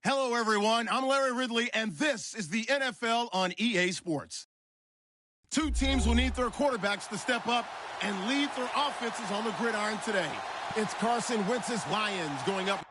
Hello, everyone. I'm Larry Ridley, and this is the NFL on EA Sports. Two teams will need their quarterbacks to step up and lead their offenses on the gridiron today. It's Carson Wentz's Lions going up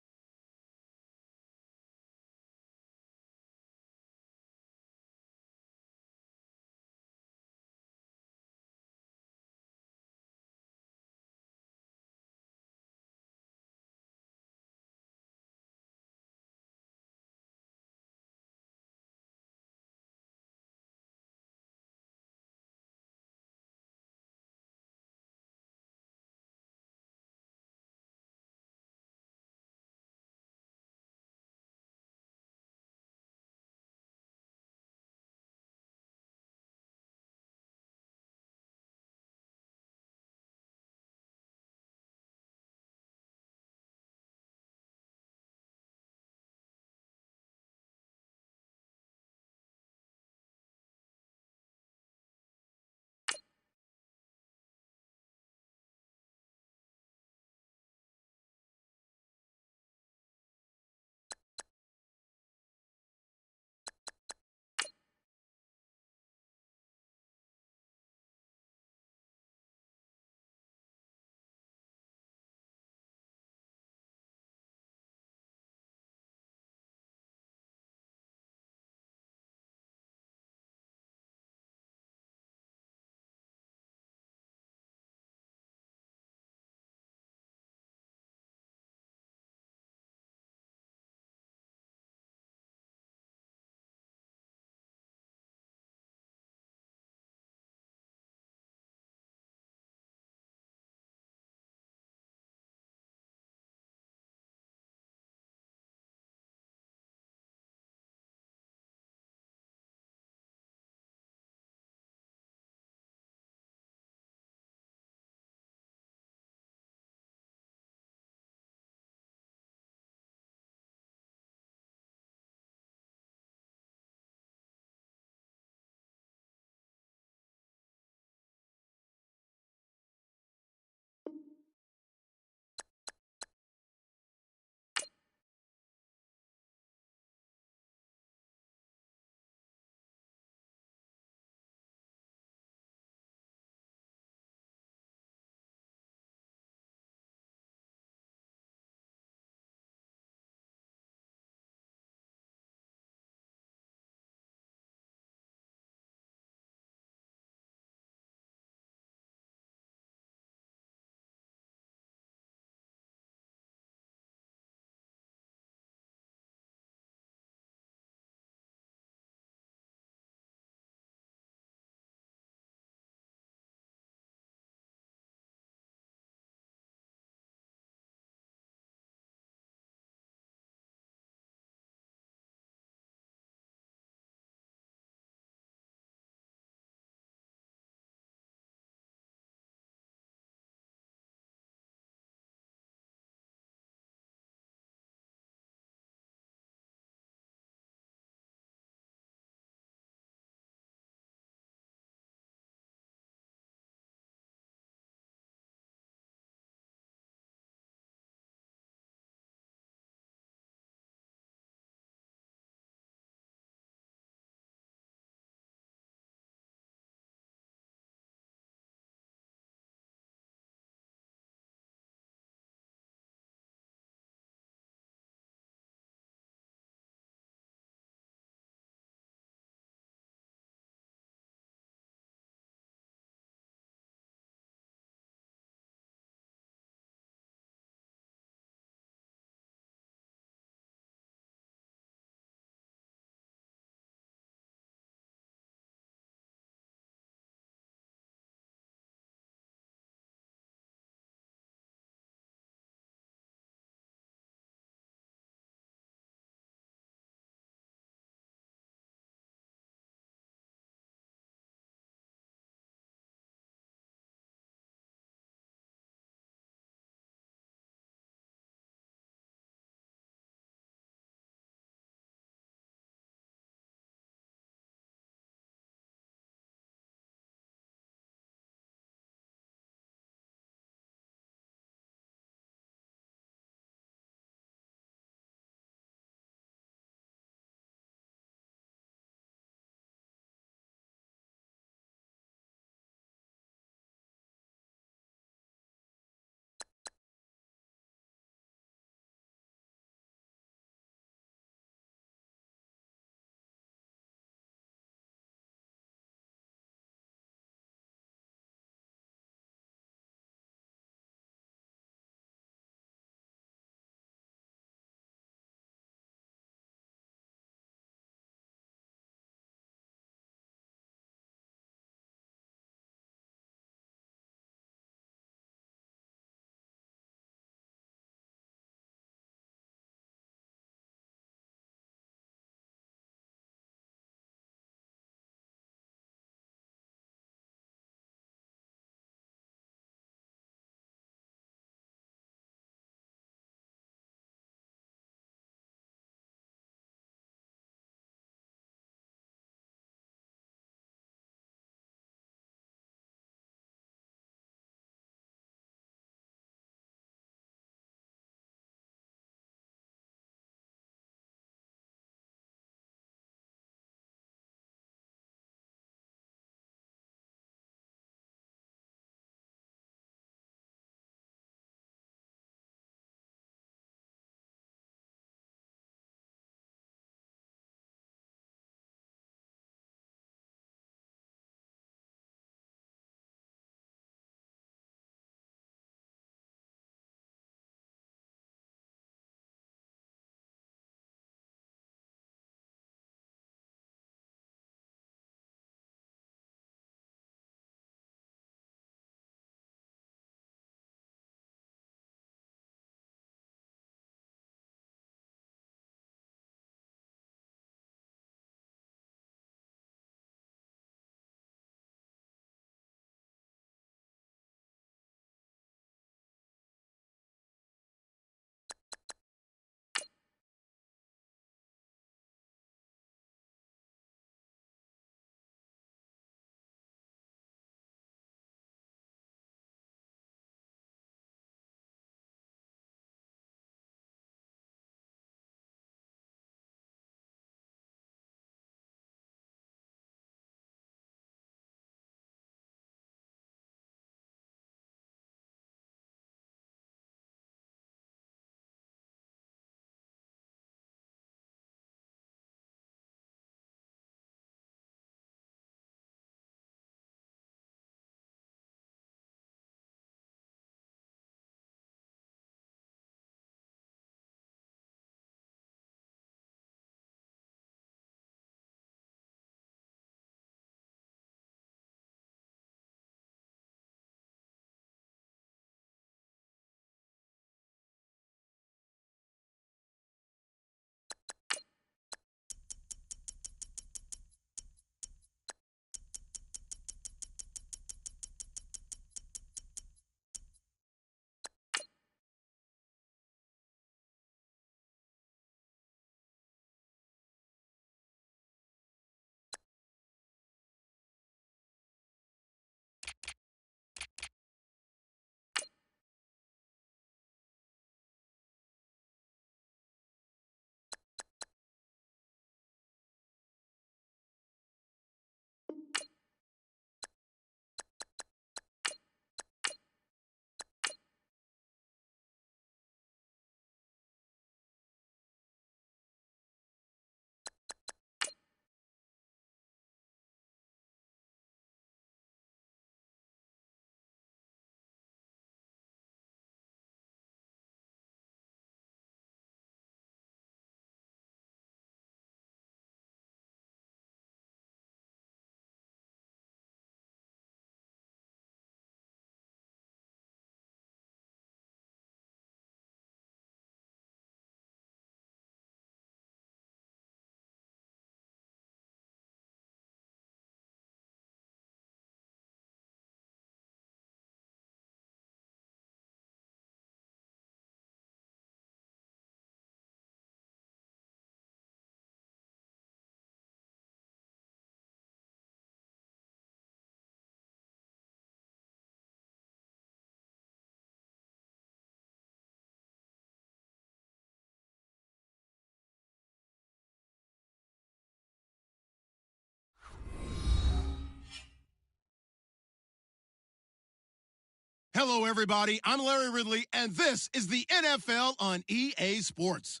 Hello, everybody. I'm Larry Ridley, and this is the NFL on EA Sports.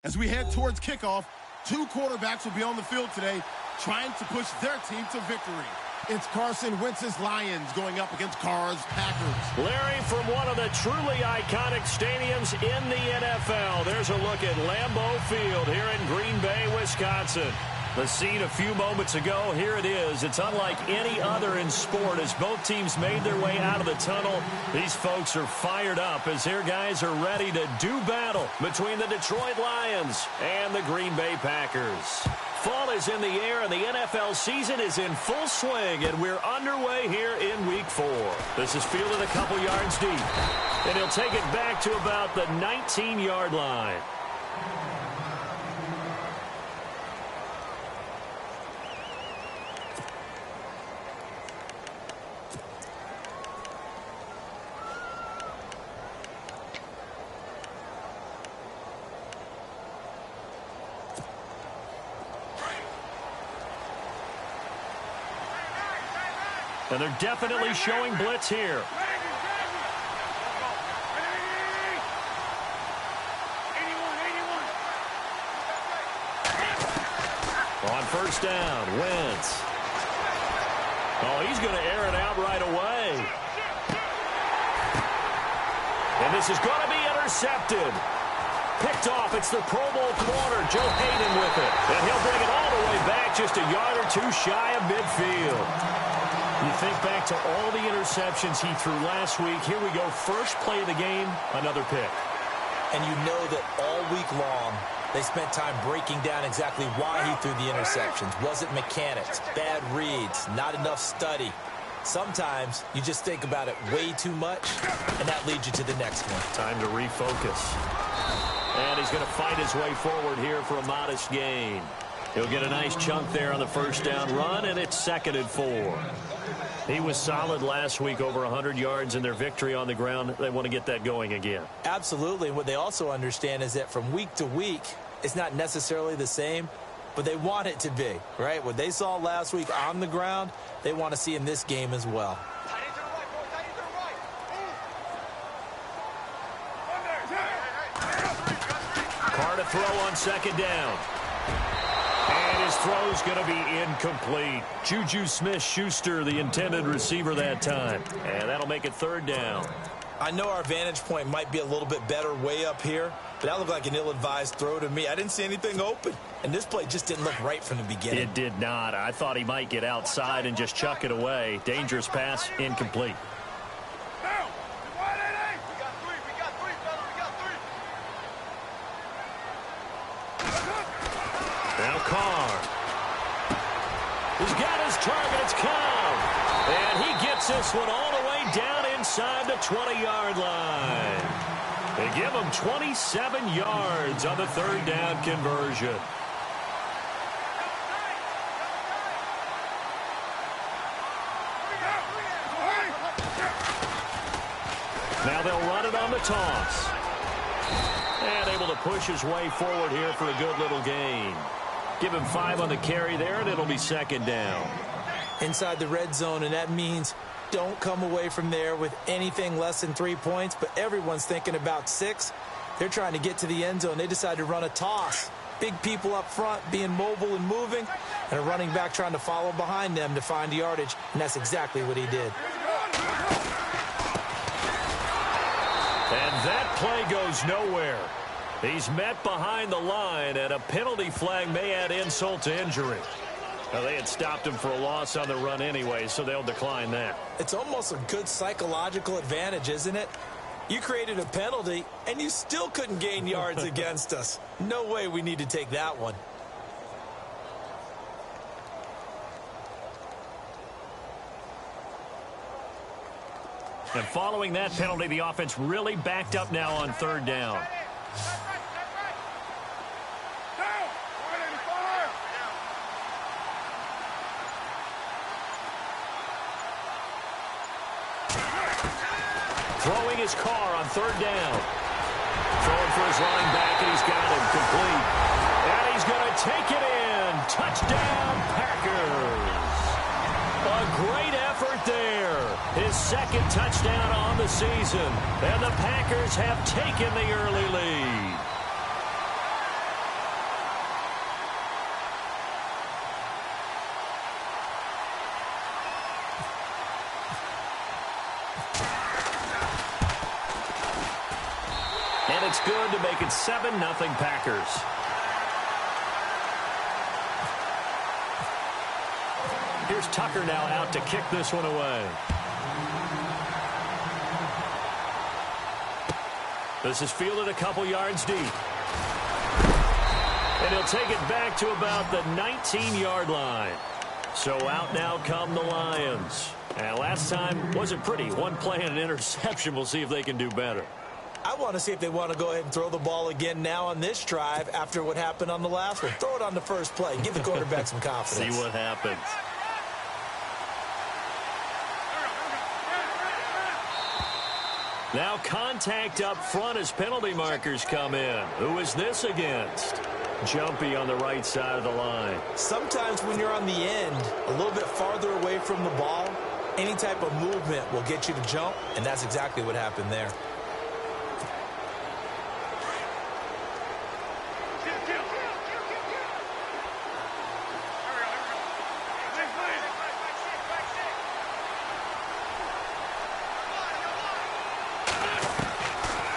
As we head towards kickoff, two quarterbacks will be on the field today trying to push their team to victory. It's Carson Wentz's Lions going up against Carr's Packers. Larry, from one of the truly iconic stadiums in the NFL, there's a look at Lambeau Field here in Green Bay, Wisconsin. The scene a few moments ago, here it is. It's unlike any other in sport as both teams made their way out of the tunnel. These folks are fired up as their guys are ready to do battle between the Detroit Lions and the Green Bay Packers. Fall is in the air and the NFL season is in full swing, and we're underway here in Week 4. This is fielded a couple yards deep, and he'll take it back to about the 19-yard line. And they're definitely showing blitz here. On first down, Wentz. Oh, he's going to air it out right away. And this is going to be intercepted. Picked off. It's the Pro Bowl corner, Joe Hayden with it. And he'll bring it all the way back just a yard or two shy of midfield. You think back to all the interceptions he threw last week. Here we go. First play of the game, another pick. And you know that all week long, they spent time breaking down exactly why he threw the interceptions. Was it mechanics, bad reads, not enough study? Sometimes you just think about it way too much, and that leads you to the next one. Time to refocus. And he's going to fight his way forward here for a modest gain. He'll get a nice chunk there on the first down run, and it's 2nd and 4. He was solid last week, over 100 yards in their victory on the ground. They want to get that going again. Absolutely. What they also understand is that from week to week, it's not necessarily the same, but they want it to be, right? What they saw last week on the ground, they want to see in this game as well. Carr to throw on 2nd down. And his throw's going to be incomplete. Juju Smith-Schuster, the intended receiver that time. And that'll make it 3rd down. I know our vantage point might be a little bit better way up here, but that looked like an ill-advised throw to me. I didn't see anything open. And this play just didn't look right from the beginning. It did not. I thought he might get outside and just chuck it away. Dangerous pass, incomplete. Now Carr. He's got his target. It's Cobb. And he gets this one all the way down inside the 20-yard line. They give him 27 yards on the 3rd down conversion. Now they'll run it on the toss. And able to push his way forward here for a good little gain. Give him 5 on the carry there, and it'll be 2nd down. Inside the red zone, and that means don't come away from there with anything less than 3 points, but everyone's thinking about 6. They're trying to get to the end zone. They decide to run a toss. Big people up front being mobile and moving, and a running back trying to follow behind them to find yardage, and that's exactly what he did. And that play goes nowhere. He's met behind the line, and a penalty flag may add insult to injury. Now, they had stopped him for a loss on the run anyway, so they'll decline that. It's almost a good psychological advantage, isn't it? You created a penalty, and you still couldn't gain yards against us. No way we need to take that one. And following that penalty, the offense really backed up now on 3rd down. Throwing his Carr on 3rd down. Throwing for his running back, and he's got him complete. And he's going to take it in. Touchdown, Packers. A great effort there. His second touchdown on the season. And the Packers have taken the early lead. And it's good to make it 7-0 Packers. Here's Tucker now out to kick this one away. This is fielded a couple yards deep. And he'll take it back to about the 19-yard line. So out now come the Lions. And last time wasn't pretty. One play and an interception. We'll see if they can do better. I want to see if they want to go ahead and throw the ball again now on this drive after what happened on the last one. Throw it on the first play. Give the quarterback some confidence. See what happens. Now contact up front as penalty markers come in. Who is this against? Jumpy on the right side of the line. Sometimes when you're on the end, a little bit farther away from the ball, any type of movement will get you to jump, and that's exactly what happened there.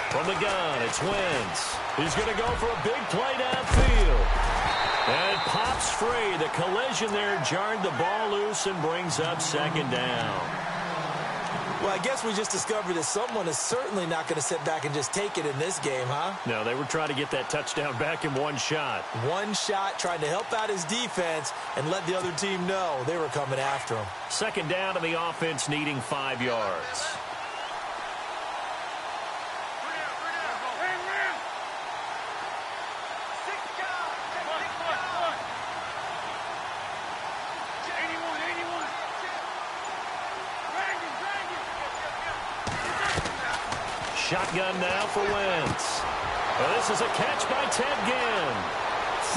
From the gun, it's Wentz. He's going to go for a big play downfield. And pops free. The collision there jarred the ball loose and brings up second down. Well, I guess we just discovered that someone is certainly not going to sit back and just take it in this game, huh? No, they were trying to get that touchdown back in one shot. One shot, trying to help out his defense and let the other team know they were coming after him. Second down to the offense needing 5 yards. Shotgun now for Wentz. Well, this is a catch by Ted Ginn.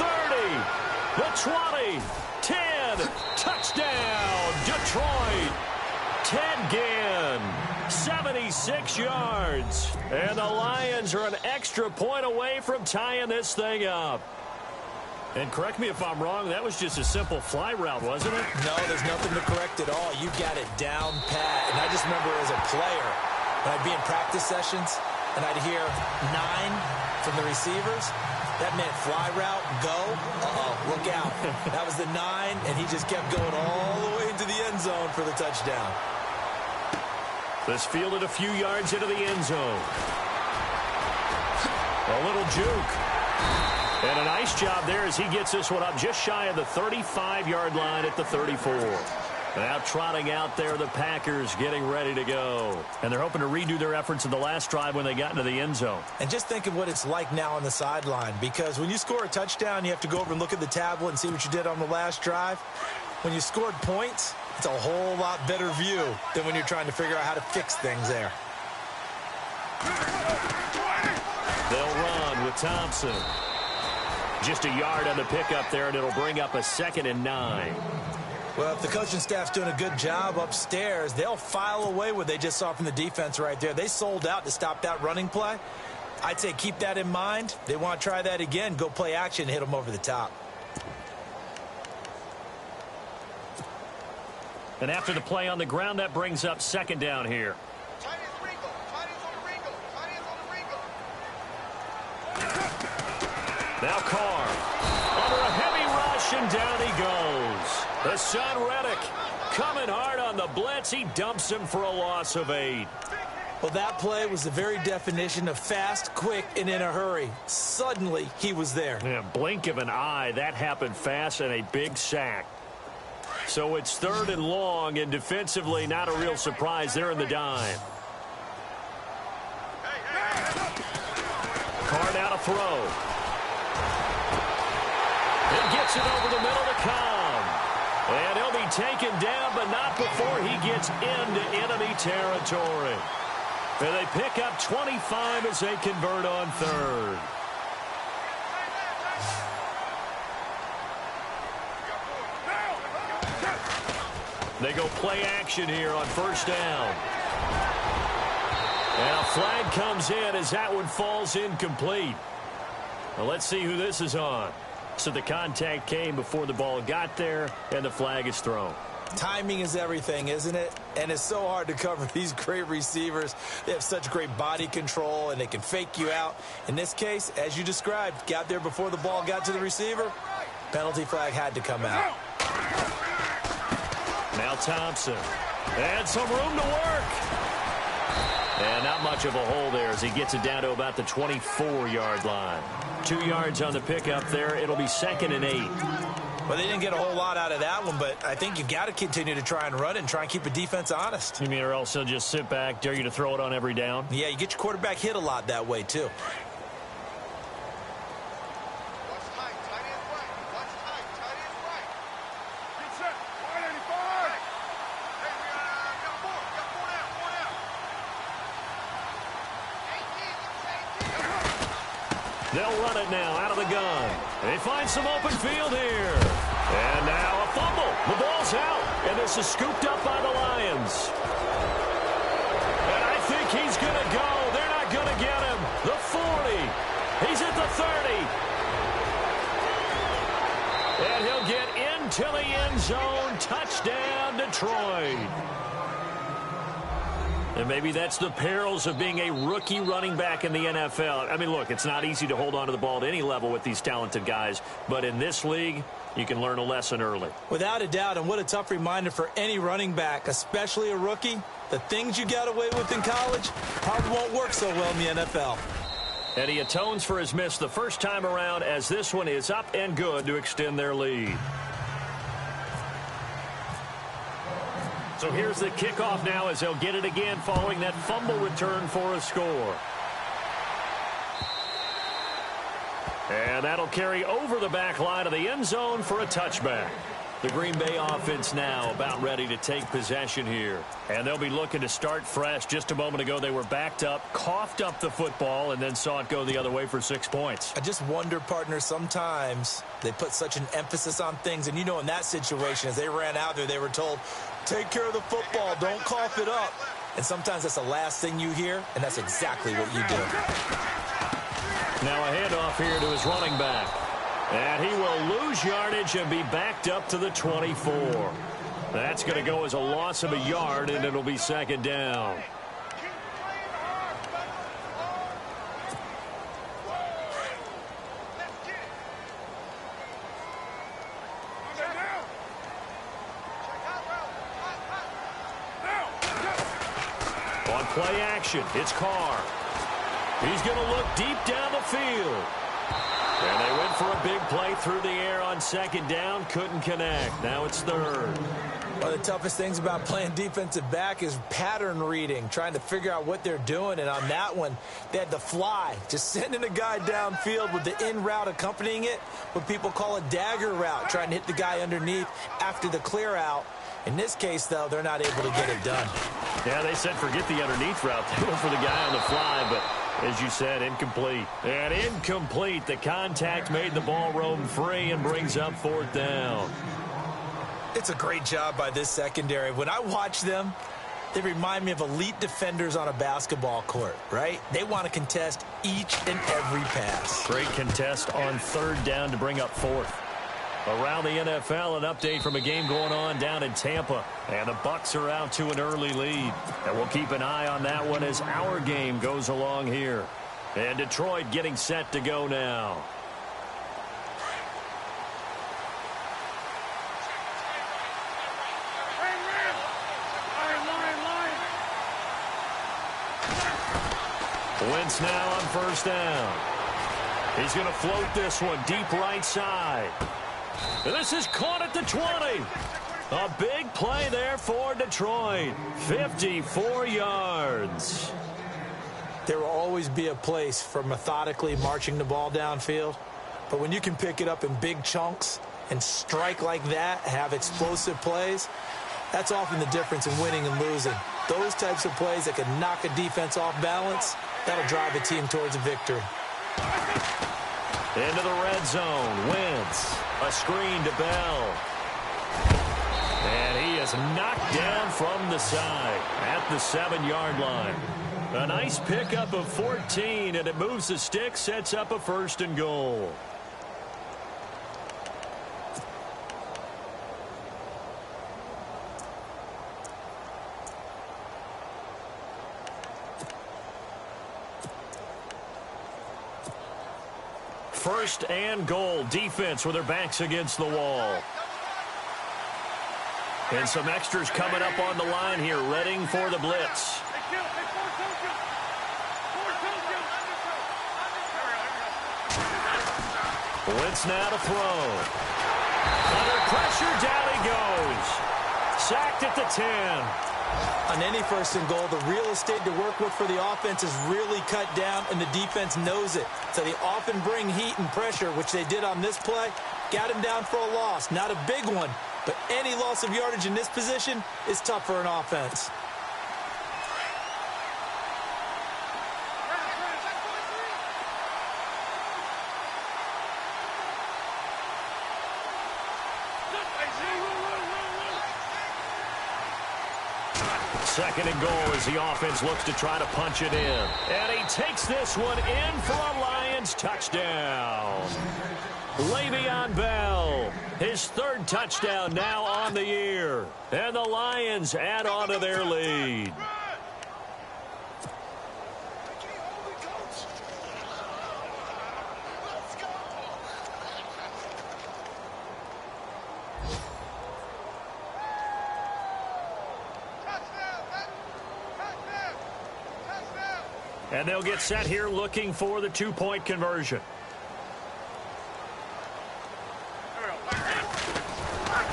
30, the 20, 10, touchdown, Detroit. Ted Ginn, 76 yards. And the Lions are an extra point away from tying this thing up. And correct me if I'm wrong, that was just a simple fly route, wasn't it? No, there's nothing to correct at all. You got it down pat. And I just remember as a player, when I'd be in practice sessions and I'd hear 9 from the receivers, that meant fly route, go, look out. That was the 9, and he just kept going all the way into the end zone for the touchdown. This fielded a few yards into the end zone. A little juke. And a nice job there as he gets this one up just shy of the 35-yard line at the 34. Now trotting out there, the Packers getting ready to go. And they're hoping to redo their efforts in the last drive when they got into the end zone. And just think of what it's like now on the sideline, because when you score a touchdown, you have to go over and look at the tablet and see what you did on the last drive. When you scored points, it's a whole lot better view than when you're trying to figure out how to fix things there. They'll run with Thompson. Just a yard on the pickup there, and it'll bring up a 2nd and 9. Well, if the coaching staff's doing a good job upstairs, they'll file away what they just saw from the defense right there. They sold out to stop that running play. I'd say keep that in mind. They want to try that again, go play action, hit them over the top. And after the play on the ground, that brings up 2nd down here. Now Carr, under a heavy rush, and down he goes. The son Reddick coming hard on the blitz. He dumps him for a loss of 8. Well, that play was the very definition of fast, quick, and in a hurry. Suddenly, he was there. Yeah, blink of an eye. That happened fast, and a big sack. So it's 3rd and long, and defensively, not a real surprise. They're in the dime. Carr now to throw. It gets it over the middle to come. And he'll be taken down, but not before he gets into enemy territory. And they pick up 25 as they convert on 3rd. They go play action here on first down. And a flag comes in as that one falls incomplete. Well, let's see who this is on. So the contact came before the ball got there, and the flag is thrown. Timing is everything, isn't it? And it's so hard to cover these great receivers. They have such great body control, and they can fake you out. In this case, as you described, got there before the ball got to the receiver. Penalty flag had to come out. Now Thompson. And some room to work. And not much of a hole there as he gets it down to about the 24-yard line. 2 yards on the pickup there. It'll be 2nd and 8. Well, they didn't get a whole lot out of that one, but I think you've got to continue to try and run it and try and keep the defense honest. You mean or else they'll just sit back, dare you to throw it on every down? Yeah, you get your quarterback hit a lot that way, too. They'll run it now out of the gun. They find some open field here. And now a fumble. The ball's out. And this is scooped up by the Lions. And I think he's going to go. They're not going to get him. The 40. He's at the 30. And he'll get into the end zone. Touchdown, Detroit. And maybe that's the perils of being a rookie running back in the NFL. I mean, look, it's not easy to hold on to the ball at any level with these talented guys. But in this league, you can learn a lesson early. Without a doubt, and what a tough reminder for any running back, especially a rookie. The things you got away with in college probably won't work so well in the NFL. And he atones for his miss the first time around as this one is up and good to extend their lead. So here's the kickoff now as they'll get it again following that fumble return for a score. And that'll carry over the back line of the end zone for a touchback. The Green Bay offense now about ready to take possession here. And they'll be looking to start fresh. Just a moment ago, they were backed up, coughed up the football, and then saw it go the other way for 6 points. I just wonder, partner, sometimes they put such an emphasis on things. And you know, in that situation, as they ran out there, they were told, take care of the football, don't cough it up. And sometimes that's the last thing you hear, and that's exactly what you do. Now a handoff here to his running back. And he will lose yardage and be backed up to the 24. That's going to go as a loss of a yard, and it'll be 2nd down. On play action, it's Carr. He's going to look deep down the field. And they went for a big play through the air on 2nd down. Couldn't connect. Now it's 3rd. One of the toughest things about playing defensive back is pattern reading, trying to figure out what they're doing. And on that one, they had to fly, just sending a guy downfield with the in route accompanying it, what people call a dagger route, trying to hit the guy underneath after the clear out. In this case, though, they're not able to get it done. Yeah, they said forget the underneath route. They went for the guy on the fly, but as you said, incomplete. And incomplete. The contact made the ball roam free and brings up 4th down. It's a great job by this secondary. When I watch them, they remind me of elite defenders on a basketball court, right? They want to contest each and every pass. Great contest on 3rd down to bring up 4th. Around the NFL, an update from a game going on down in Tampa. And the Bucs are out to an early lead. And we'll keep an eye on that one as our game goes along here. And Detroit getting set to go now. Wentz now on 1st down. He's going to float this one deep right side. And this is caught at the 20. A big play there for Detroit. 54 yards. There will always be a place for methodically marching the ball downfield. But when you can pick it up in big chunks and strike like that, have explosive plays, that's often the difference in winning and losing. Those types of plays that can knock a defense off balance, that'll drive a team towards a victory. Into the red zone. Wentz. A screen to Bell. And he is is knocked down from the side at the 7-yard line. A nice pickup of 14, and it moves the stick, sets up a 1st and goal. First and goal. Defense with their backs against the wall. And some extras coming up on the line here, readying for the blitz. Blitz now to throw. Under pressure, down he goes. Sacked at the 10. On any 1st and goal, the real estate to work with for the offense is really cut down, and the defense knows it. So they often bring heat and pressure, which they did on this play. Got him down for a loss. Not a big one, but any loss of yardage in this position is tough for an offense. Second and goal as the offense looks to try to punch it in. And he takes this one in for a Lions touchdown. Le'Veon Bell, his 3rd touchdown now on the year. And the Lions add on to their lead. And they'll get set here looking for the 2-point conversion.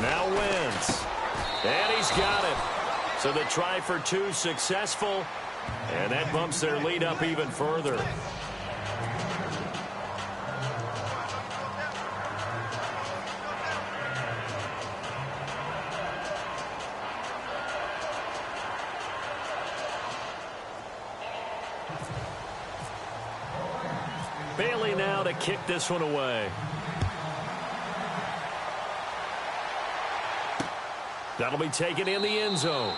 Now Wentz. And he's got it. So the try for 2 successful. And that bumps their lead up even further. Bailey now to kick this one away. That'll be taken in the end zone.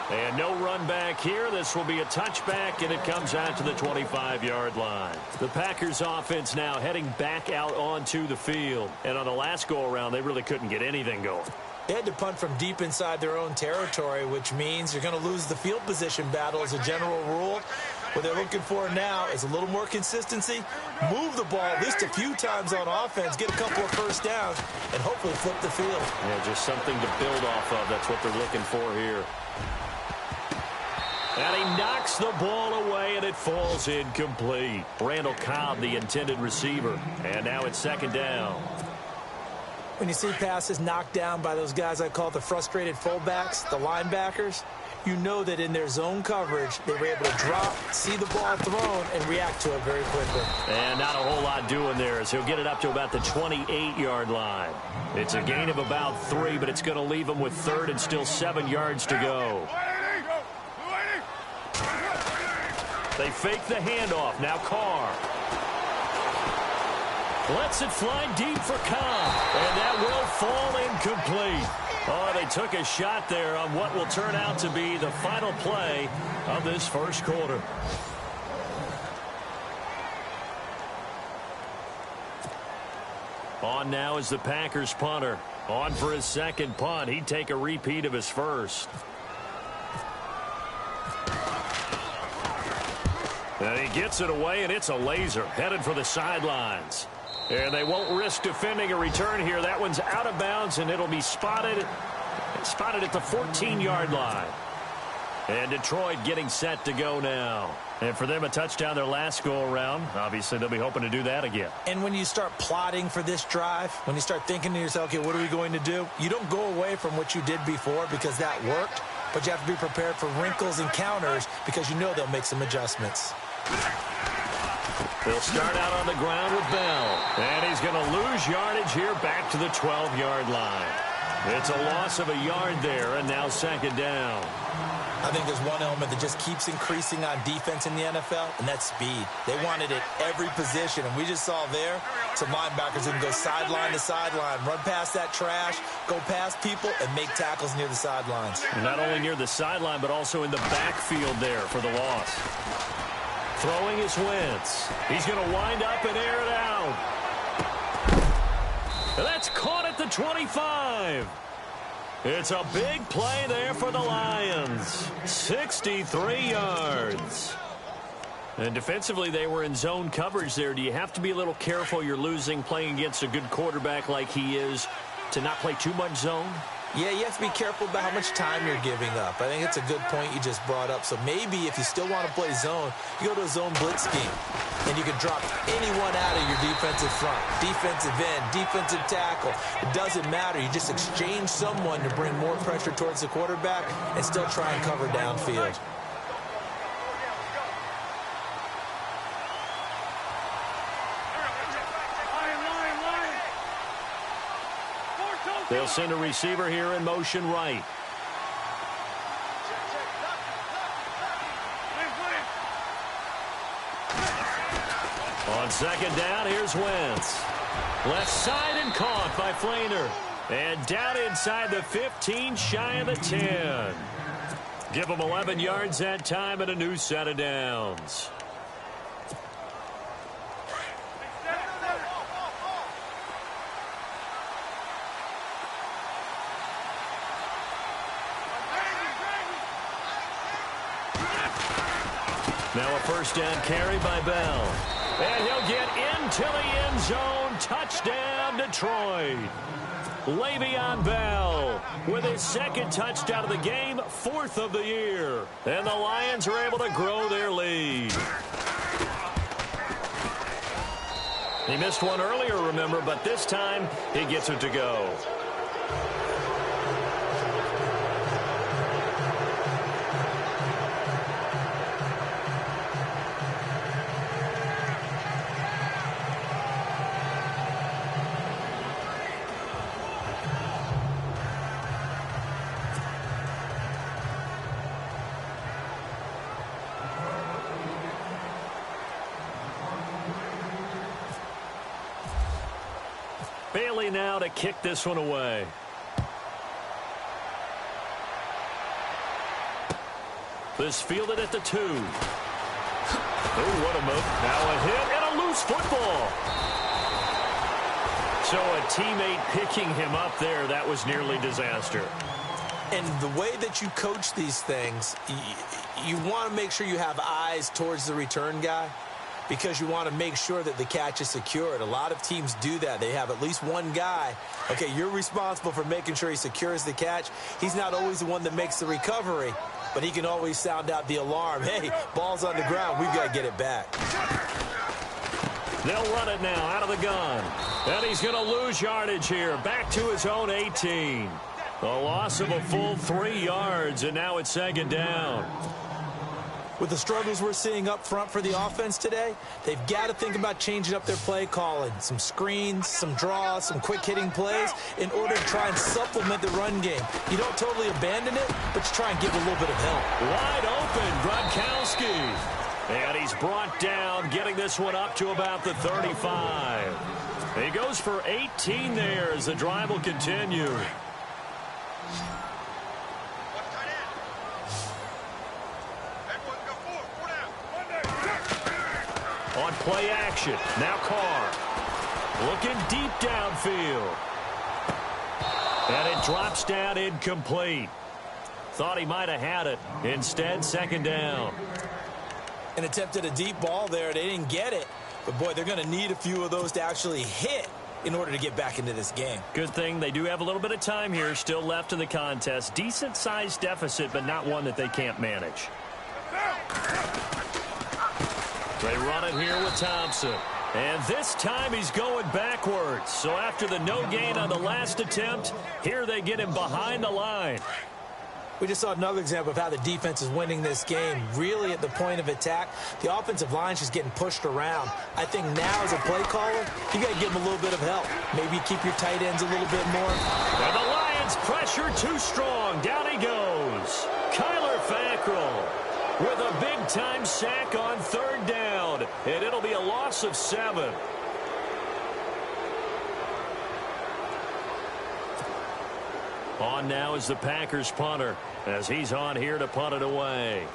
And no run back here. This will be a touchback, and it comes out to the 25-yard line. The Packers offense now heading back out onto the field. And on the last go-around, they really couldn't get anything going. They had to punt from deep inside their own territory, which means you're going to lose the field position battle as a general rule. What they're looking for now is a little more consistency, move the ball at least a few times on offense, get a couple of first downs, and hopefully flip the field. Yeah, just something to build off of. That's what they're looking for here. And he knocks the ball away, and it falls incomplete. Randall Cobb, the intended receiver. And now it's 2nd down. When you see passes knocked down by those guys I call the frustrated fullbacks, the linebackers, you know that in their zone coverage, they were able to drop, see the ball thrown, and react to it very quickly. And not a whole lot doing there as he'll get it up to about the 28-yard line. It's a gain of about 3, but it's going to leave him with 3rd and still 7 yards to go. They fake the handoff. Now Carr. Lets it fly deep for Cobb. And that will fall incomplete. Oh, they took a shot there on what will turn out to be the final play of this first quarter. On now is the Packers punter. On for his 2nd punt. He'd take a repeat of his first. And he gets it away, and it's a laser headed for the sidelines. And they won't risk defending a return here. That one's out of bounds, and it'll be spotted at the 14-yard line. And Detroit getting set to go now. And for them, a touchdown their last go-around. Obviously, they'll be hoping to do that again. And when you start plotting for this drive, when you start thinking to yourself, okay, what are we going to do? You don't go away from what you did before because that worked, but you have to be prepared for wrinkles and counters because you know they'll make some adjustments. They'll start out on the ground with Bell. And he's going to lose yardage here back to the 12-yard line. It's a loss of a yard there, and now 2nd down. I think there's one element that just keeps increasing on defense in the NFL, and that's speed. They want it at every position, and we just saw there some linebackers who can go sideline to sideline, run past that trash, go past people, and make tackles near the sidelines. And not only near the sideline, but also in the backfield there for the loss. Throwing is Wentz. He's going to wind up and air it out. And that's caught at the 25. It's a big play there for the Lions. 63 yards. And defensively, they were in zone coverage there. Do you have to be a little careful? You're losing playing against a good quarterback like he is to not play too much zone? Yeah, you have to be careful about how much time you're giving up. I think it's a good point you just brought up. So maybe if you still want to play zone, you go to a zone blitz scheme. And you can drop anyone out of your defensive front, defensive end, defensive tackle. It doesn't matter. You just exchange someone to bring more pressure towards the quarterback and still try and cover downfield. They'll send a receiver here in motion right. On second down, here's Wentz. Left side and caught by Flainer. And down inside the 15, shy of the 10. Give them 11 yards that time and a new set of downs. Now a first down carry by Bell. And he'll get into the end zone. Touchdown, Detroit. Le'Veon Bell with his second touchdown of the game, fourth of the year. And the Lions are able to grow their lead. He missed one earlier, remember, but this time he gets it to go. Bailey now to kick this one away. This fielded at the 2. Oh, what a move. Now a hit and a loose football. So a teammate picking him up there, that was nearly disaster. And the way that you coach these things, you want to make sure you have eyes towards the return guy, because you want to make sure that the catch is secured. A lot of teams do that. They have at least one guy. Okay, you're responsible for making sure he secures the catch. He's not always the one that makes the recovery, but he can always sound out the alarm. Hey, ball's on the ground. We've got to get it back. They'll run it now out of the gun. And he's going to lose yardage here. Back to his own 18. A loss of a full 3 yards, and now it's second down. With the struggles we're seeing up front for the offense today, they've got to think about changing up their play calling. Some screens, some draws, some quick-hitting plays in order to try and supplement the run game. You don't totally abandon it, but you try and give a little bit of help. Wide open, Gronkowski. And he's brought down, getting this one up to about the 35. He goes for 18 there as the drive will continue. On play action, now Carr. Looking deep downfield. And it drops down incomplete. Thought he might have had it. Instead, second down. And attempted a deep ball there. They didn't get it. But, boy, they're going to need a few of those to actually hit in order to get back into this game. Good thing they do have a little bit of time here still left in the contest. Decent-sized deficit, but not one that they can't manage. They run it here with Thompson. And this time he's going backwards. So after the no gain on the last attempt, here they get him behind the line. We just saw another example of how the defense is winning this game. Really at the point of attack, the offensive line's just getting pushed around. I think now as a play caller, you got to give them a little bit of help. Maybe keep your tight ends a little bit more. And the Lions pressure too strong. Down he goes. Kyler Fackrell with a big-time sack on 3rd down, and it'll be a loss of 7. On now is the Packers punter, as he's on here to punt it away.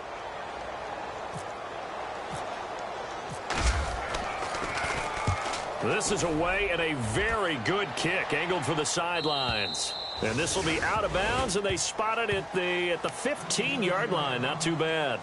This is away, and a very good kick angled for the sidelines. And this will be out of bounds, and they spot it at the 15-yard line. Not too bad.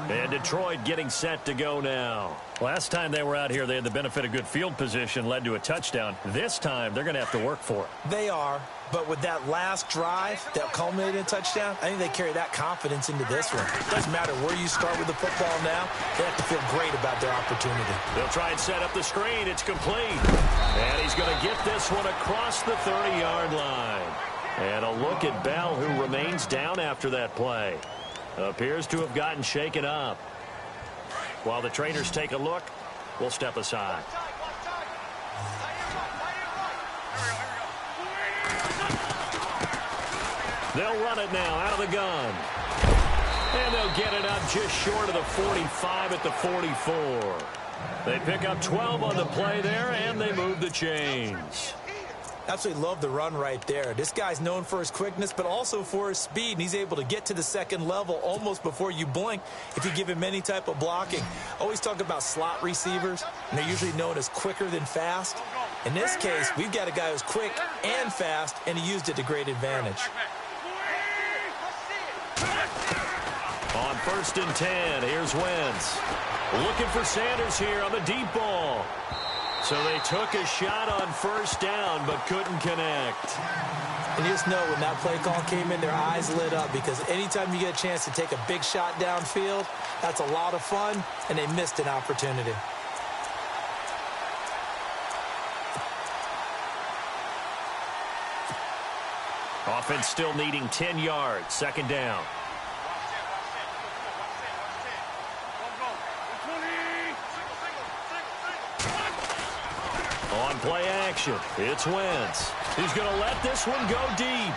And Detroit getting set to go now. Last time they were out here, they had the benefit of good field position, led to a touchdown. This time, they're going to have to work for it. They are, but with that last drive that culminated in a touchdown, I think they carry that confidence into this one. It doesn't matter where you start with the football now. They have to feel great about their opportunity. They'll try and set up the screen. It's complete. And he's going to get this one across the 30-yard line. And a look at Bell, who remains down after that play. Appears to have gotten shaken up. While the trainers take a look, we'll step aside. They'll run it now out of the gun. And they'll get it up just short of the 45 at the 44. They pick up 12 on the play there, and they move the chains. Absolutely love the run right there. This guy's known for his quickness, but also for his speed, and he's able to get to the second level almost before you blink if you give him any type of blocking. Always talk about slot receivers, and they're usually known as quicker than fast. In this case, we've got a guy who's quick and fast, and he used it to great advantage. On 1st and 10, here's Wentz. Looking for Sanders here on the deep ball. So they took a shot on 1st down, but couldn't connect. And you just know when that play call came in, their eyes lit up, because anytime you get a chance to take a big shot downfield, that's a lot of fun, and they missed an opportunity. Offense still needing 10 yards, 2nd down. On play action, it's Wentz. He's going to let this one go deep.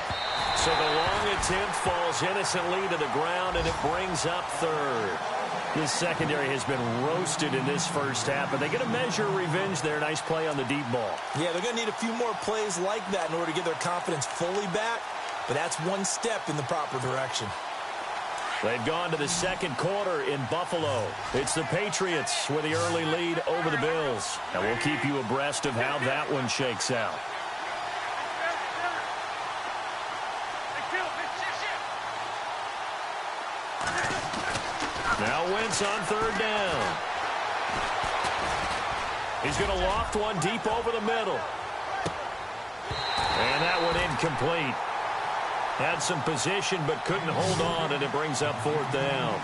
So the long attempt falls innocently to the ground, and it brings up 3rd. This secondary has been roasted in this first half, but they get a measure of revenge there. Nice play on the deep ball. Yeah, they're going to need a few more plays like that in order to get their confidence fully back, but that's one step in the proper direction. They've gone to the 2nd quarter in Buffalo. It's the Patriots with the early lead over the Bills. And we'll keep you abreast of how that one shakes out. Now Wentz on 3rd down. He's going to loft one deep over the middle. And that one incomplete. Had some position but couldn't hold on, and it brings up 4th down.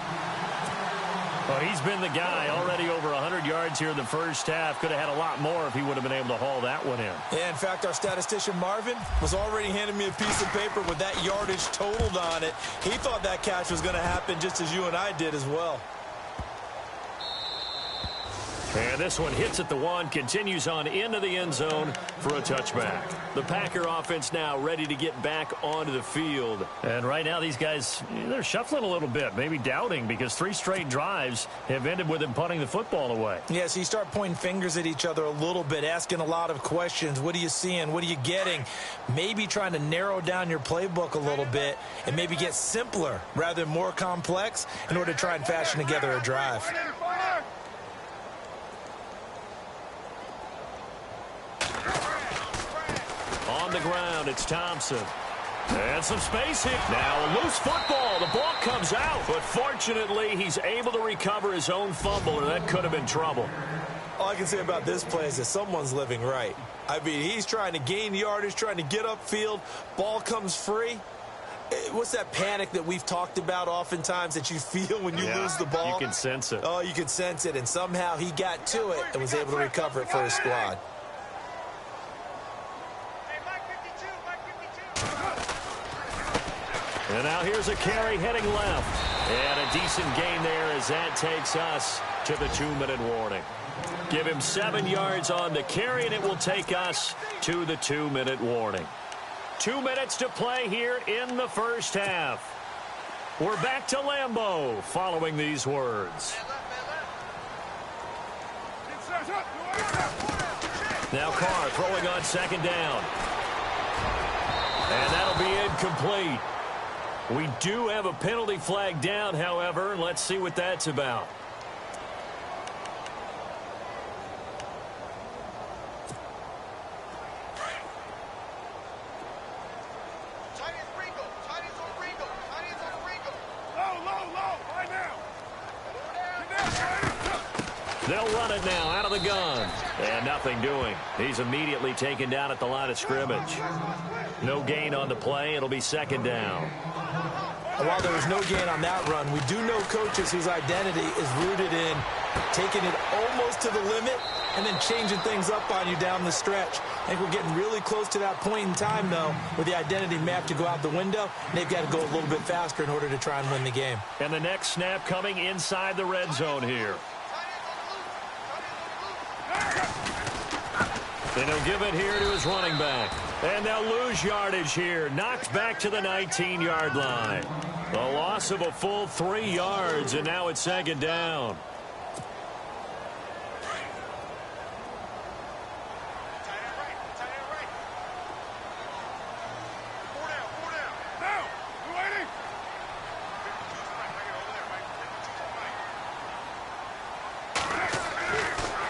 Well, he's been the guy already over 100 yards here in the first half. Could have had a lot more if he would have been able to haul that one in. Yeah, in fact, our statistician Marvin was already handing me a piece of paper with that yardage totaled on it. He thought that catch was going to happen just as you and I did as well. And this one hits at the 1, continues on into the end zone for a touchback. The Packer offense now ready to get back onto the field. And right now these guys, they're shuffling a little bit, maybe doubting, because 3 straight drives have ended with them punting the football away. Yeah, so you start pointing fingers at each other a little bit, asking a lot of questions. What are you seeing? What are you getting? Maybe trying to narrow down your playbook a little bit and maybe get simpler rather than more complex in order to try and fashion together a drive. On the ground, it's Thompson. And some space here. Now a loose football. The ball comes out. But fortunately, he's able to recover his own fumble, or that could have been trouble. All I can say about this play is that someone's living right. I mean, he's trying to gain yardage, trying to get upfield. Ball comes free. What's that panic that we've talked about oftentimes that you feel when you lose the ball? You can sense it. Oh, you can sense it. And somehow he got to it and was able to recover it for his squad. And now here's a carry heading left. And a decent gain there as that takes us to the 2-minute warning. Give him 7 yards on the carry, and it will take us to the 2-minute warning. 2 minutes to play here in the first half. We're back to Lambeau following these words. Now Carr throwing on second down. And that'll be incomplete. We do have a penalty flag down, however. Let's see what that's about. They'll run it now out of the gun. And nothing doing. He's immediately taken down at the line of scrimmage. No gain on the play. It'll be second down. While there was no gain on that run, we do know coaches whose identity is rooted in taking it almost to the limit and then changing things up on you down the stretch. I think we're getting really close to that point in time, though, where the identity map to go out the window, and they've got to go a little bit faster in order to try and win the game. And the next snap coming inside the red zone here. And he'll give it here to his running back. And they'll lose yardage here. Knocked back to the 19-yard line. A loss of a full 3 yards, and now it's second down.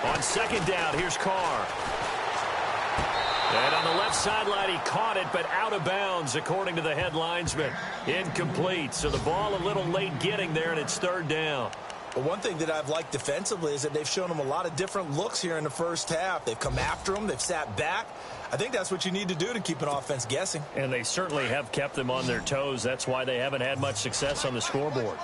On second down, here's Carr. And on the left sideline, he caught it, but out of bounds, according to the head linesman. Incomplete. So the ball a little late getting there, and it's third down. Well, one thing that I've liked defensively is that they've shown them a lot of different looks here in the first half. They've come after them. They've sat back. I think that's what you need to do to keep an offense guessing. And they certainly have kept them on their toes. That's why they haven't had much success on the scoreboard.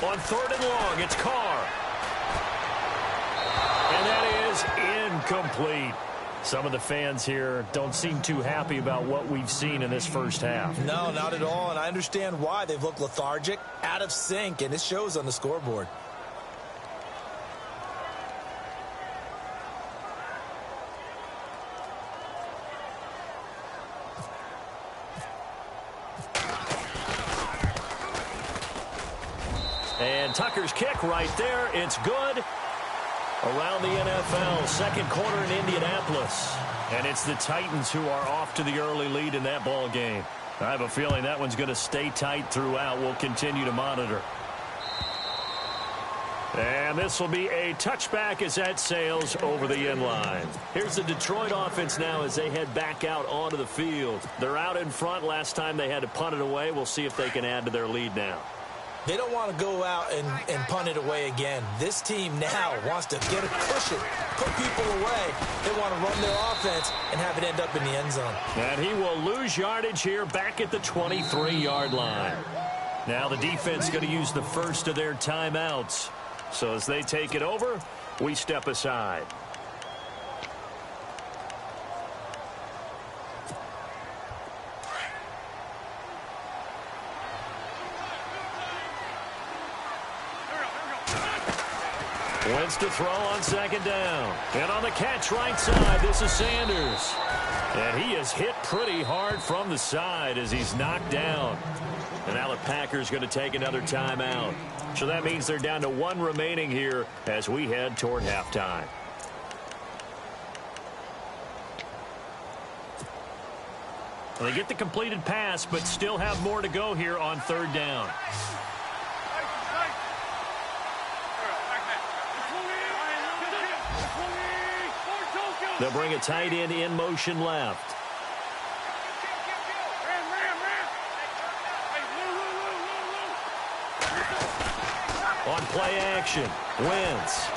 On third and long, it's Carr. And that is incomplete. Some of the fans here don't seem too happy about what we've seen in this first half. No, not at all, and I understand why. They've looked lethargic, out of sync, and it shows on the scoreboard. And Tucker's kick right there. It's good. Around the NFL, second quarter in Indianapolis. And it's the Titans who are off to the early lead in that ball game. I have a feeling that one's going to stay tight throughout. We'll continue to monitor. And this will be a touchback as that sails over the end line. Here's the Detroit offense now as they head back out onto the field. They're out in front. Last time they had to punt it away. We'll see if they can add to their lead now. They don't want to go out and punt it away again. This team now wants to get a cushion, put people away. They want to run their offense and have it end up in the end zone. And he will lose yardage here back at the 23-yard line. Now the defense is going to use the first of their timeouts. So as they take it over, we step aside. Wentz to throw on second down. And on the catch right side, this is Sanders. And he is hit pretty hard from the side as he's knocked down. And now the Packers going to take another timeout. So that means they're down to one remaining here as we head toward halftime. They get the completed pass, but still have more to go here on third down. They'll bring a tight end in motion left. On play action, Wentz.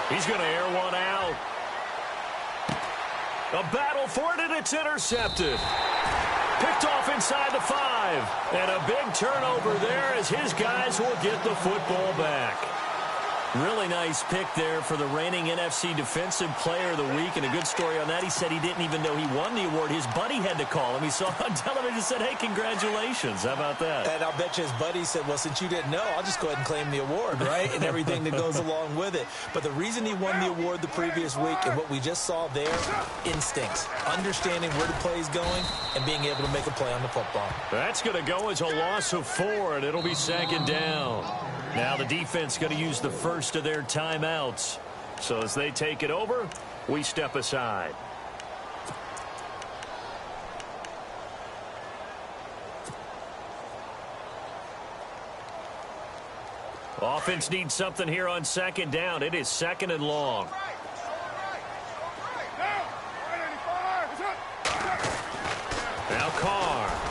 He's going to air one out. A battle for it, and it's intercepted. Picked off inside the 5. And a big turnover there as his guys will get the football back. Really nice pick there for the reigning NFC Defensive Player of the Week, and a good story on that. He said he didn't even know he won the award. His buddy had to call him. He saw it on television and said, hey, congratulations. How about that? And I'll bet you his buddy said, well, since you didn't know, I'll just go ahead and claim the award, right? And everything that goes along with it. But the reason he won the award the previous week and what we just saw there, instincts, understanding where the play is going and being able to make a play on the football. That's going to go as a loss of 4, and it'll be 2nd down. Now the defense going to use the first of their timeouts. So as they take it over, we step aside. Offense needs something here on 2nd down. It is 2nd and long. Now Carr.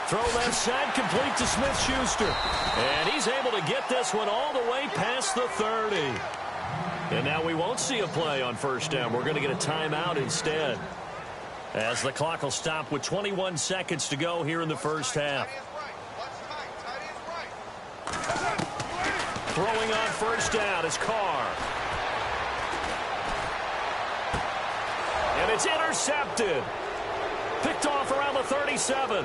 Throw left side, complete to Smith-Schuster. And he's able to get this one all the way past the 30. And now we won't see a play on 1st down. We're going to get a timeout instead, as the clock will stop with 21 seconds to go here in the 1st half. Throwing on 1st down is Carr. And it's intercepted. Picked off around the 37.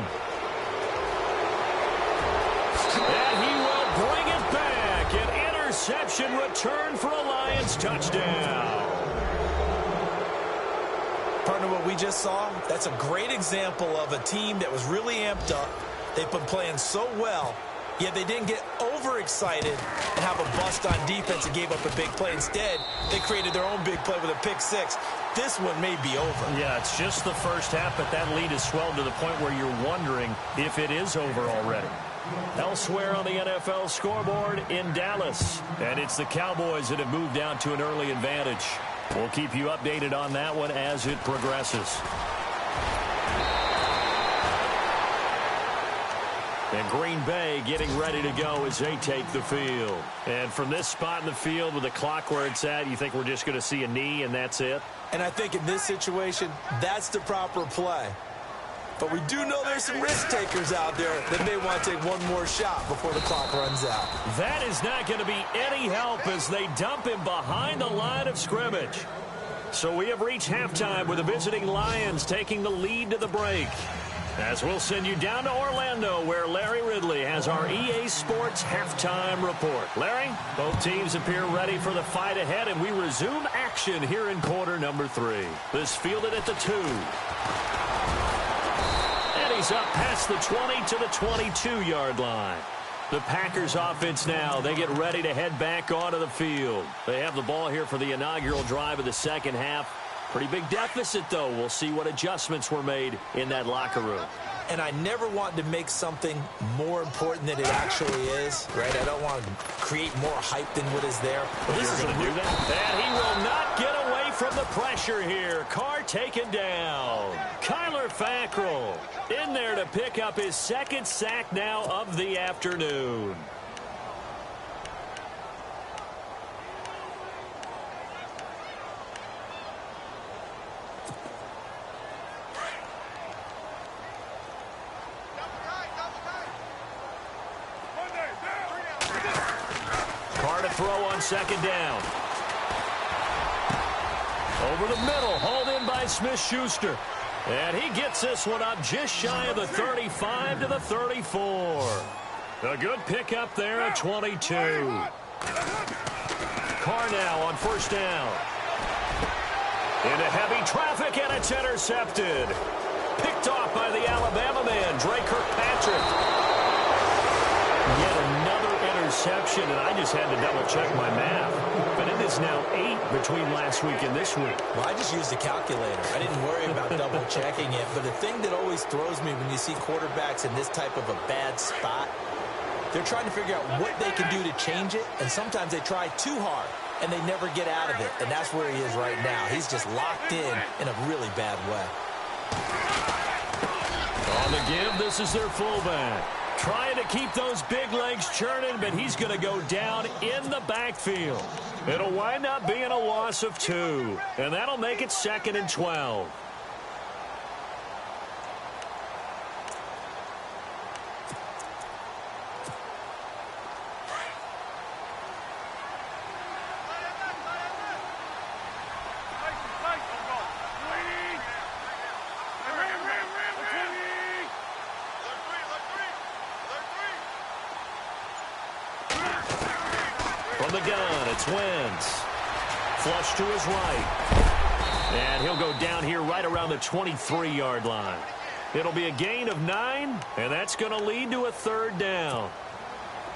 And he will bring it back. An interception return for a Lions touchdown. Partner, what we just saw, that's a great example of a team that was really amped up. They've been playing so well, yet they didn't get overexcited and have a bust on defense and gave up a big play. Instead, they created their own big play with a pick 6. This one may be over. Yeah, it's just the 1st half, but that lead has swelled to the point where you're wondering if it is over already. Elsewhere on the NFL scoreboard in Dallas, and it's the Cowboys that have moved down to an early advantage. We'll keep you updated on that one as it progresses. And Green Bay getting ready to go as they take the field. And from this spot in the field with the clock where it's at, you think we're just going to see a knee and that's it? And I think in this situation, that's the proper play. But we do know there's some risk takers out there that may want to take one more shot before the clock runs out. That is not going to be any help as they dump him behind the line of scrimmage. So we have reached halftime with the visiting Lions taking the lead to the break. As we'll send you down to Orlando, where Larry Ridley has our EA Sports halftime report. Larry, both teams appear ready for the fight ahead, and we resume action here in quarter number 3. This fielded at the 2. And he's up past the 20 to the 22-yard line. The Packers offense now, they get ready to head back onto the field. They have the ball here for the inaugural drive of the 2nd half. Pretty big deficit, though. We'll see what adjustments were made in that locker room. And I never want to make something more important than it actually is, right? I don't want to create more hype than what is there. But this is going to do that. And he will not get away from the pressure here. Carr taken down. Kyler Fackrell in there to pick up his 2nd sack now of the afternoon. Throw on 2nd down. Over the middle, hauled in by Smith-Schuster. And he gets this one up just shy of the 35 to the 34. A good pickup there at 22. Carr now on 1st down. Into heavy traffic, and it's intercepted. Picked off by the Alabama man, Dre Kirkpatrick. Yet another interception, and I just had to double-check my math. But it is now 8 between last week and this week. Well, I just used a calculator. I didn't worry about double-checking it. But the thing that always throws me when you see quarterbacks in this type of a bad spot, they're trying to figure out what they can do to change it, and sometimes they try too hard, and they never get out of it. And that's where he is right now. He's just locked in a really bad way. On the give, this is their fullback. Trying to keep those big legs churning, but he's going to go down in the backfield. It'll wind up being a loss of 2, and that'll make it 2nd and 12. From the gun, it's Wentz. Flush to his right. And he'll go down here right around the 23-yard line. It'll be a gain of 9, and that's going to lead to a third down.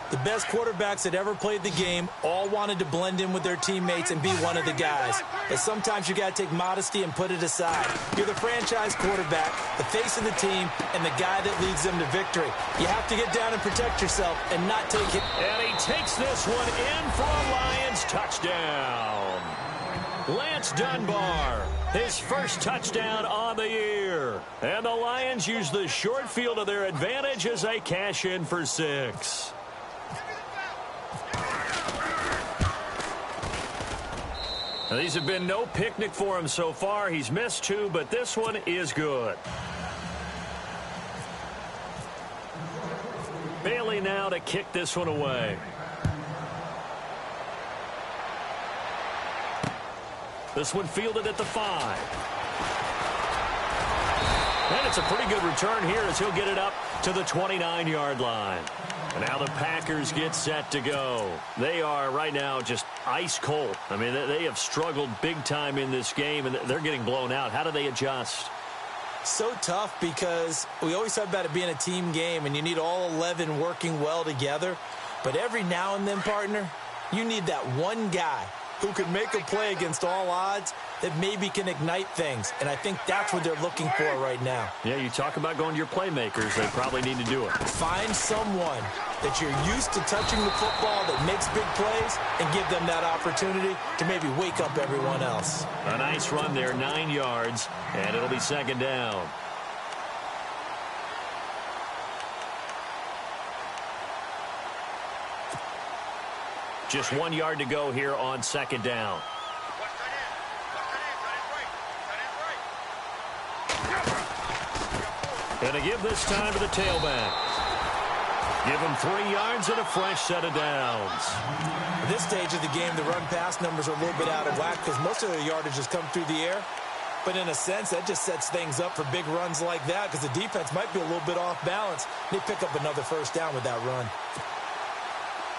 The best quarterbacks that ever played the game all wanted to blend in with their teammates and be one of the guys. But sometimes you got to take modesty and put it aside. You're the franchise quarterback, the face of the team, and the guy that leads them to victory. You have to get down and protect yourself and not take it. And he takes this one in for a Lions touchdown. Lance Dunbar, his first touchdown on the year. And the Lions use the short field to their advantage as they cash in for 6. Now, these have been no picnic for him so far. He's missed 2, but this one is good. Bailey now to kick this one away. This one fielded at the 5. And it's a pretty good return here as he'll get it up to the 29-yard line. And now the Packers get set to go. They are right now just ice cold. I mean, they have struggled big time in this game, and they're getting blown out. How do they adjust? So tough because we always talk about it being a team game, and you need all 11 working well together. But every now and then, partner, you need that one guy who can make a play against all odds that maybe can ignite things. And I think that's what they're looking for right now. Yeah, you talk about going to your playmakers. They probably need to do it. Find someone that you're used to touching the football that makes big plays and give them that opportunity to maybe wake up everyone else. A nice run there, 9 yards, and it'll be second down. Just 1 yard to go here on second down. Going to give this time to the tailback. Give him 3 yards and a fresh set of downs. At this stage of the game, the run-pass numbers are a little bit out of whack because most of their yardage has come through the air. But in a sense, that just sets things up for big runs like that because the defense might be a little bit off balance. They pick up another first down with that run.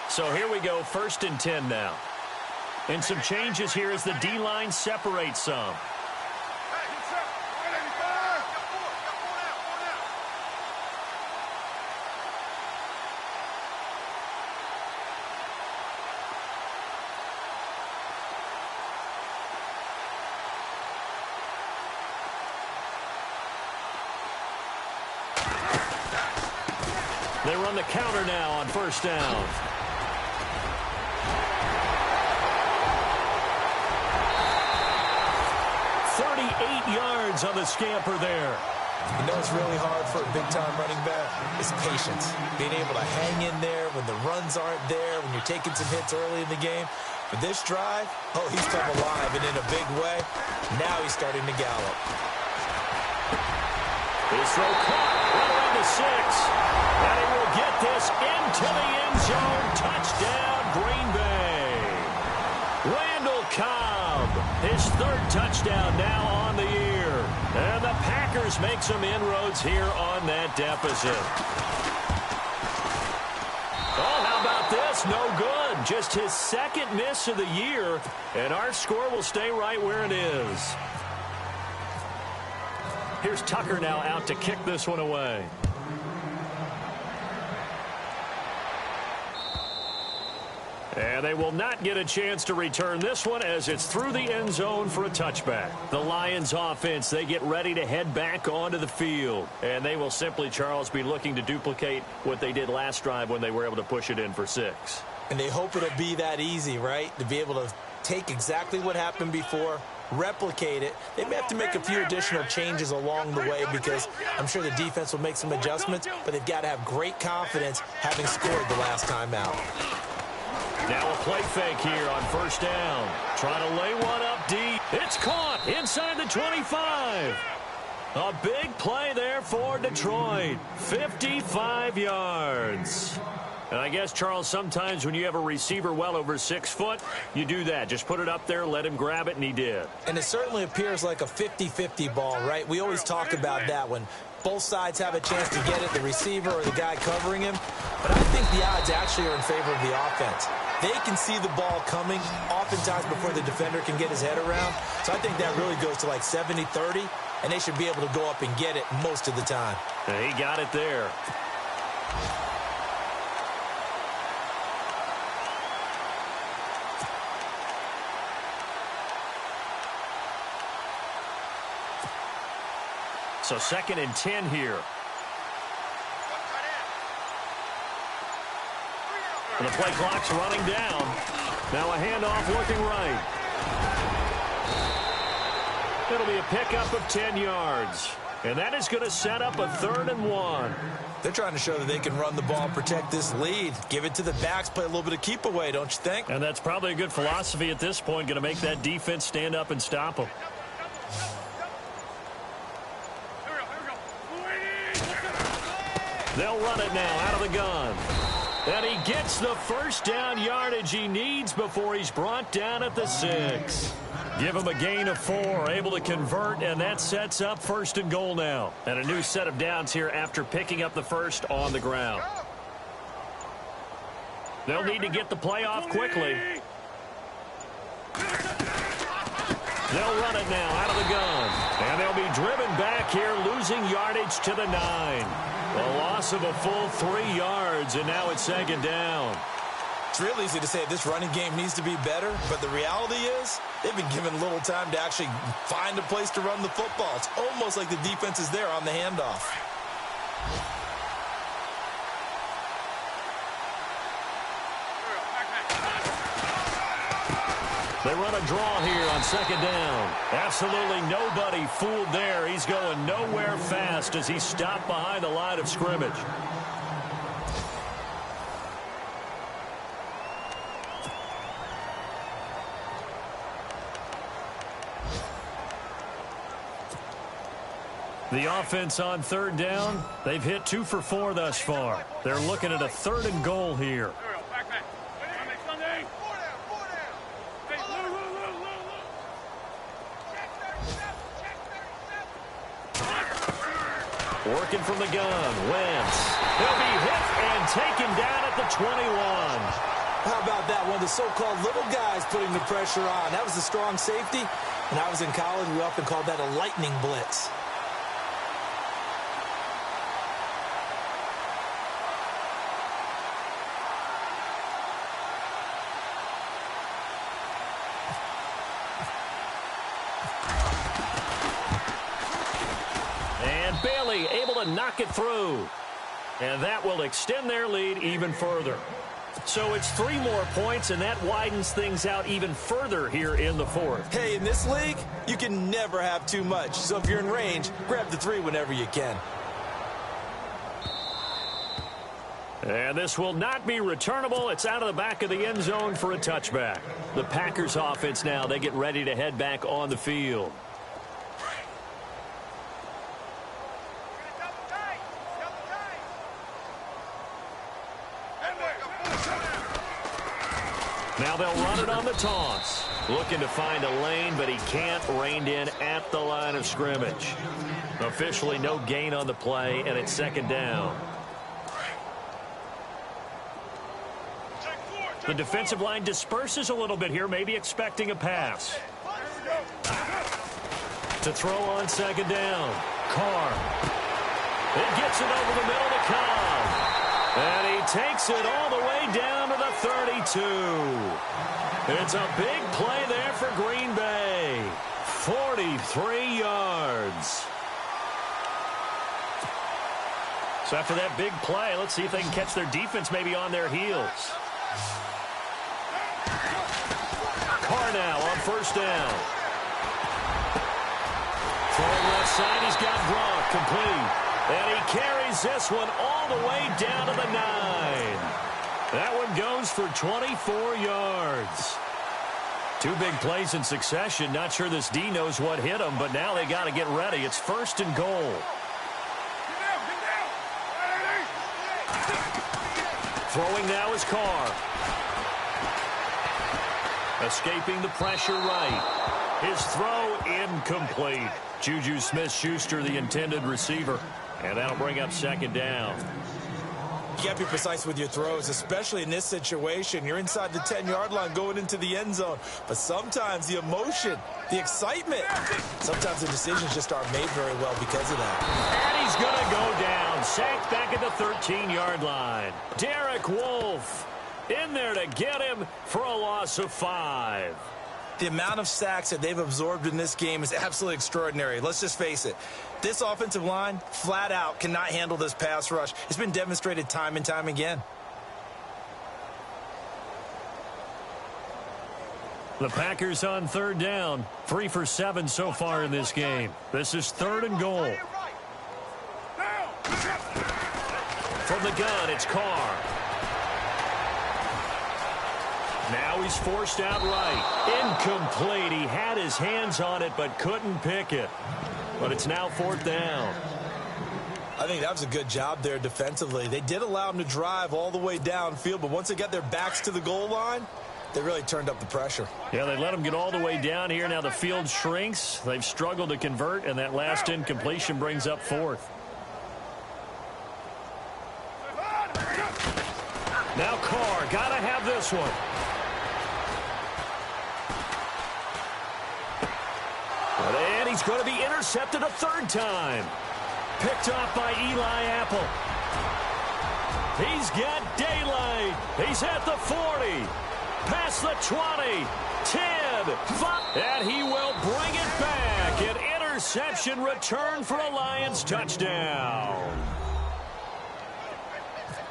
So here we go, 1st and 10 now. And some changes here as the D-line separates some. They run the counter now on first down. 38 yards on the scamper there. You know it's really hard for a big-time running back is patience. Being able to hang in there when the runs aren't there, when you're taking some hits early in the game. For this drive, oh, he's come alive and in a big way. Now he's starting to gallop. His throw caught right around the 6. And he will get this into the end zone. Touchdown, Green Bay. Randall Cobb, his 3rd touchdown now on the year. And the Packers make some inroads here on that deficit. Oh, how about this? No good. Just his 2nd miss of the year. And our score will stay right where it is. Here's Tucker now out to kick this one away. And they will not get a chance to return this one as it's through the end zone for a touchback. The Lions offense, they get ready to head back onto the field. And they will simply, Charles, be looking to duplicate what they did last drive when they were able to push it in for 6. And they hope it'll be that easy, right? To be able to take exactly what happened before, replicate it. They may have to make a few additional changes along the way because I'm sure the defense will make some adjustments, but they've got to have great confidence having scored the last time out. Now a play fake here on first down. Trying to lay one up deep. It's caught inside the 25. A big play there for Detroit. 55 yards. And I guess, Charles, sometimes when you have a receiver well over 6 foot, you do that. Just put it up there, let him grab it, and he did. And it certainly appears like a 50-50 ball, right? We always talk about that when both sides have a chance to get it, the receiver or the guy covering him. But I think the odds actually are in favor of the offense. They can see the ball coming oftentimes before the defender can get his head around. So I think that really goes to like 70-30, and they should be able to go up and get it most of the time. And he got it there. So 2nd and 10 here. And the play clock's running down. Now a handoff looking right. It'll be a pickup of 10 yards. And that is going to set up a 3rd and 1. They're trying to show that they can run the ball and protect this lead. Give it to the backs, play a little bit of keep away, don't you think? And that's probably a good philosophy at this point, going to make that defense stand up and stop them. They'll run it now out of the gun. And he gets the first down yardage he needs before he's brought down at the 6. Give him a gain of 4, able to convert, and that sets up 1st and goal now. And a new set of downs here after picking up the first on the ground. They'll need to get the play off quickly. They'll run it now out of the gun. And they'll be driven back here, losing yardage to the 9. A loss of a full 3 yards, and now it's 2nd down. It's real easy to say this running game needs to be better, but the reality is they've been given little time to actually find a place to run the football. It's almost like the defense is there on the handoff. They run a draw here on 2nd down. Absolutely nobody fooled there. He's going nowhere fast as he's stopped behind the line of scrimmage. The offense on 3rd down, they've hit 2 for 4 thus far. They're looking at a 3rd and goal here. Working from the gun, Wentz. He'll be hit and taken down at the 21. How about that? One of the so-called little guys putting the pressure on. That was a strong safety. When I was in college, we often called that a lightning blitz. Bailey able to knock it through. And that will extend their lead even further. So it's 3 more points, and that widens things out even further here in the 4th. Hey, in this league, you can never have too much. So if you're in range, grab the 3 whenever you can. And this will not be returnable. It's out of the back of the end zone for a touchback. The Packers offense now, they get ready to head back on the field. Now they'll run it on the toss. Looking to find a lane, but he can't. Reined in at the line of scrimmage. Officially no gain on the play, and it's 2nd down. The defensive line disperses a little bit here, maybe expecting a pass. To throw on 2nd down. Carr. It gets it over the middle to Cobb. And he takes it all the way down to the 32. It's a big play there for Green Bay. 43 yards. So after that big play, let's see if they can catch their defense maybe on their heels. Carr now on 1st down. Throwing left side, he's got Gronk complete. And he carries this one all the way down to the 9. That one goes for 24 yards. 2 big plays in succession. Not sure this D knows what hit him, but now they got to get ready. It's 1st and goal. Throwing now is Carr. Escaping the pressure right. His throw incomplete. Juju Smith-Schuster, the intended receiver. And that'll bring up 2nd down. You got to be precise with your throws, especially in this situation. You're inside the 10-yard line going into the end zone. But sometimes the emotion, the excitement, sometimes the decisions just aren't made very well because of that. And he's going to go down. Sacked back at the 13-yard line. Derek Wolfe in there to get him for a loss of 5. The amount of sacks that they've absorbed in this game is absolutely extraordinary. Let's just face it. This offensive line, flat out, cannot handle this pass rush. It's been demonstrated time and time again. The Packers on 3rd down. 3 for 7 so far in this game. This is 3rd and goal. From the gun, it's Carr. Now he's forced out right. Incomplete. He had his hands on it but couldn't pick it. But it's now 4th down. I think that was a good job there defensively. They did allow him to drive all the way downfield, but once they got their backs to the goal line, they really turned up the pressure. Yeah, they let him get all the way down here. Now the field shrinks. They've struggled to convert, and that last incompletion brings up 4th. Now Carr, gotta have this one. And he's going to be intercepted a 3rd time. Picked off by Eli Apple. He's got daylight. He's at the 40. Past the 20. 10. 5. And he will bring it back. An interception return for a Lions touchdown.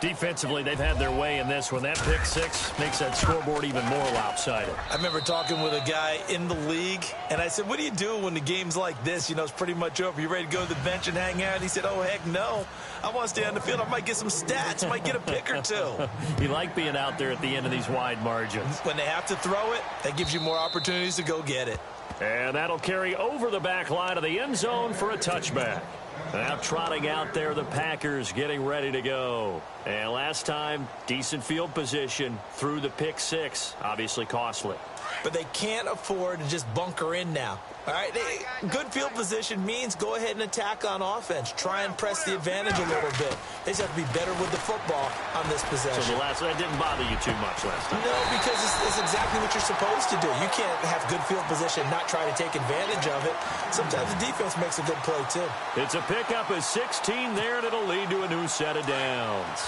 Defensively, they've had their way in this one. That pick 6 makes that scoreboard even more lopsided. I remember talking with a guy in the league, and I said, what do you do when the game's like this? You know, it's pretty much over. You ready to go to the bench and hang out? He said, oh, heck no. I want to stay on the field. I might get some stats. I might get a pick or 2. You like being out there at the end of these wide margins. When they have to throw it, that gives you more opportunities to go get it. And that'll carry over the back line of the end zone for a touchback. Now trotting out there, the Packers getting ready to go. And last time, decent field position through the pick 6. Obviously costly. But they can't afford to just bunker in now. All right, good field position means go ahead and attack on offense. Try and press the advantage a little bit. They just have to be better with the football on this possession. So that didn't bother you too much last time? No, because it's exactly what you're supposed to do. You can't have good field position and not try to take advantage of it. Sometimes the defense makes a good play, too. It's a pickup of 16 there, and it'll lead to a new set of downs.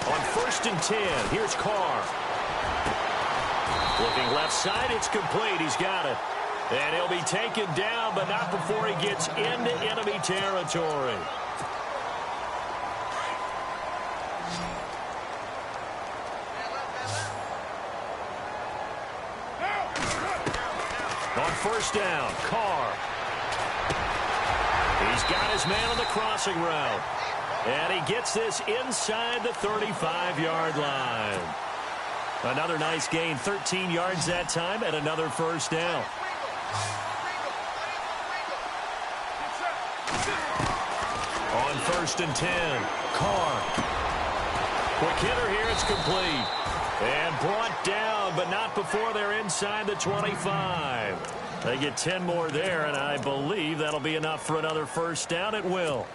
On 1st and 10, here's Carr. Looking left side, it's complete. He's got it. And he'll be taken down, but not before he gets into enemy territory. On 1st down, Carr. He's got his man on the crossing route. And he gets this inside the 35-yard line. Another nice gain, 13 yards that time, and another 1st down. On 1st and 10, Carr. Quick hitter here, it's complete. And brought down, but not before they're inside the 25. They get 10 more there, and I believe that'll be enough for another 1st down. It will.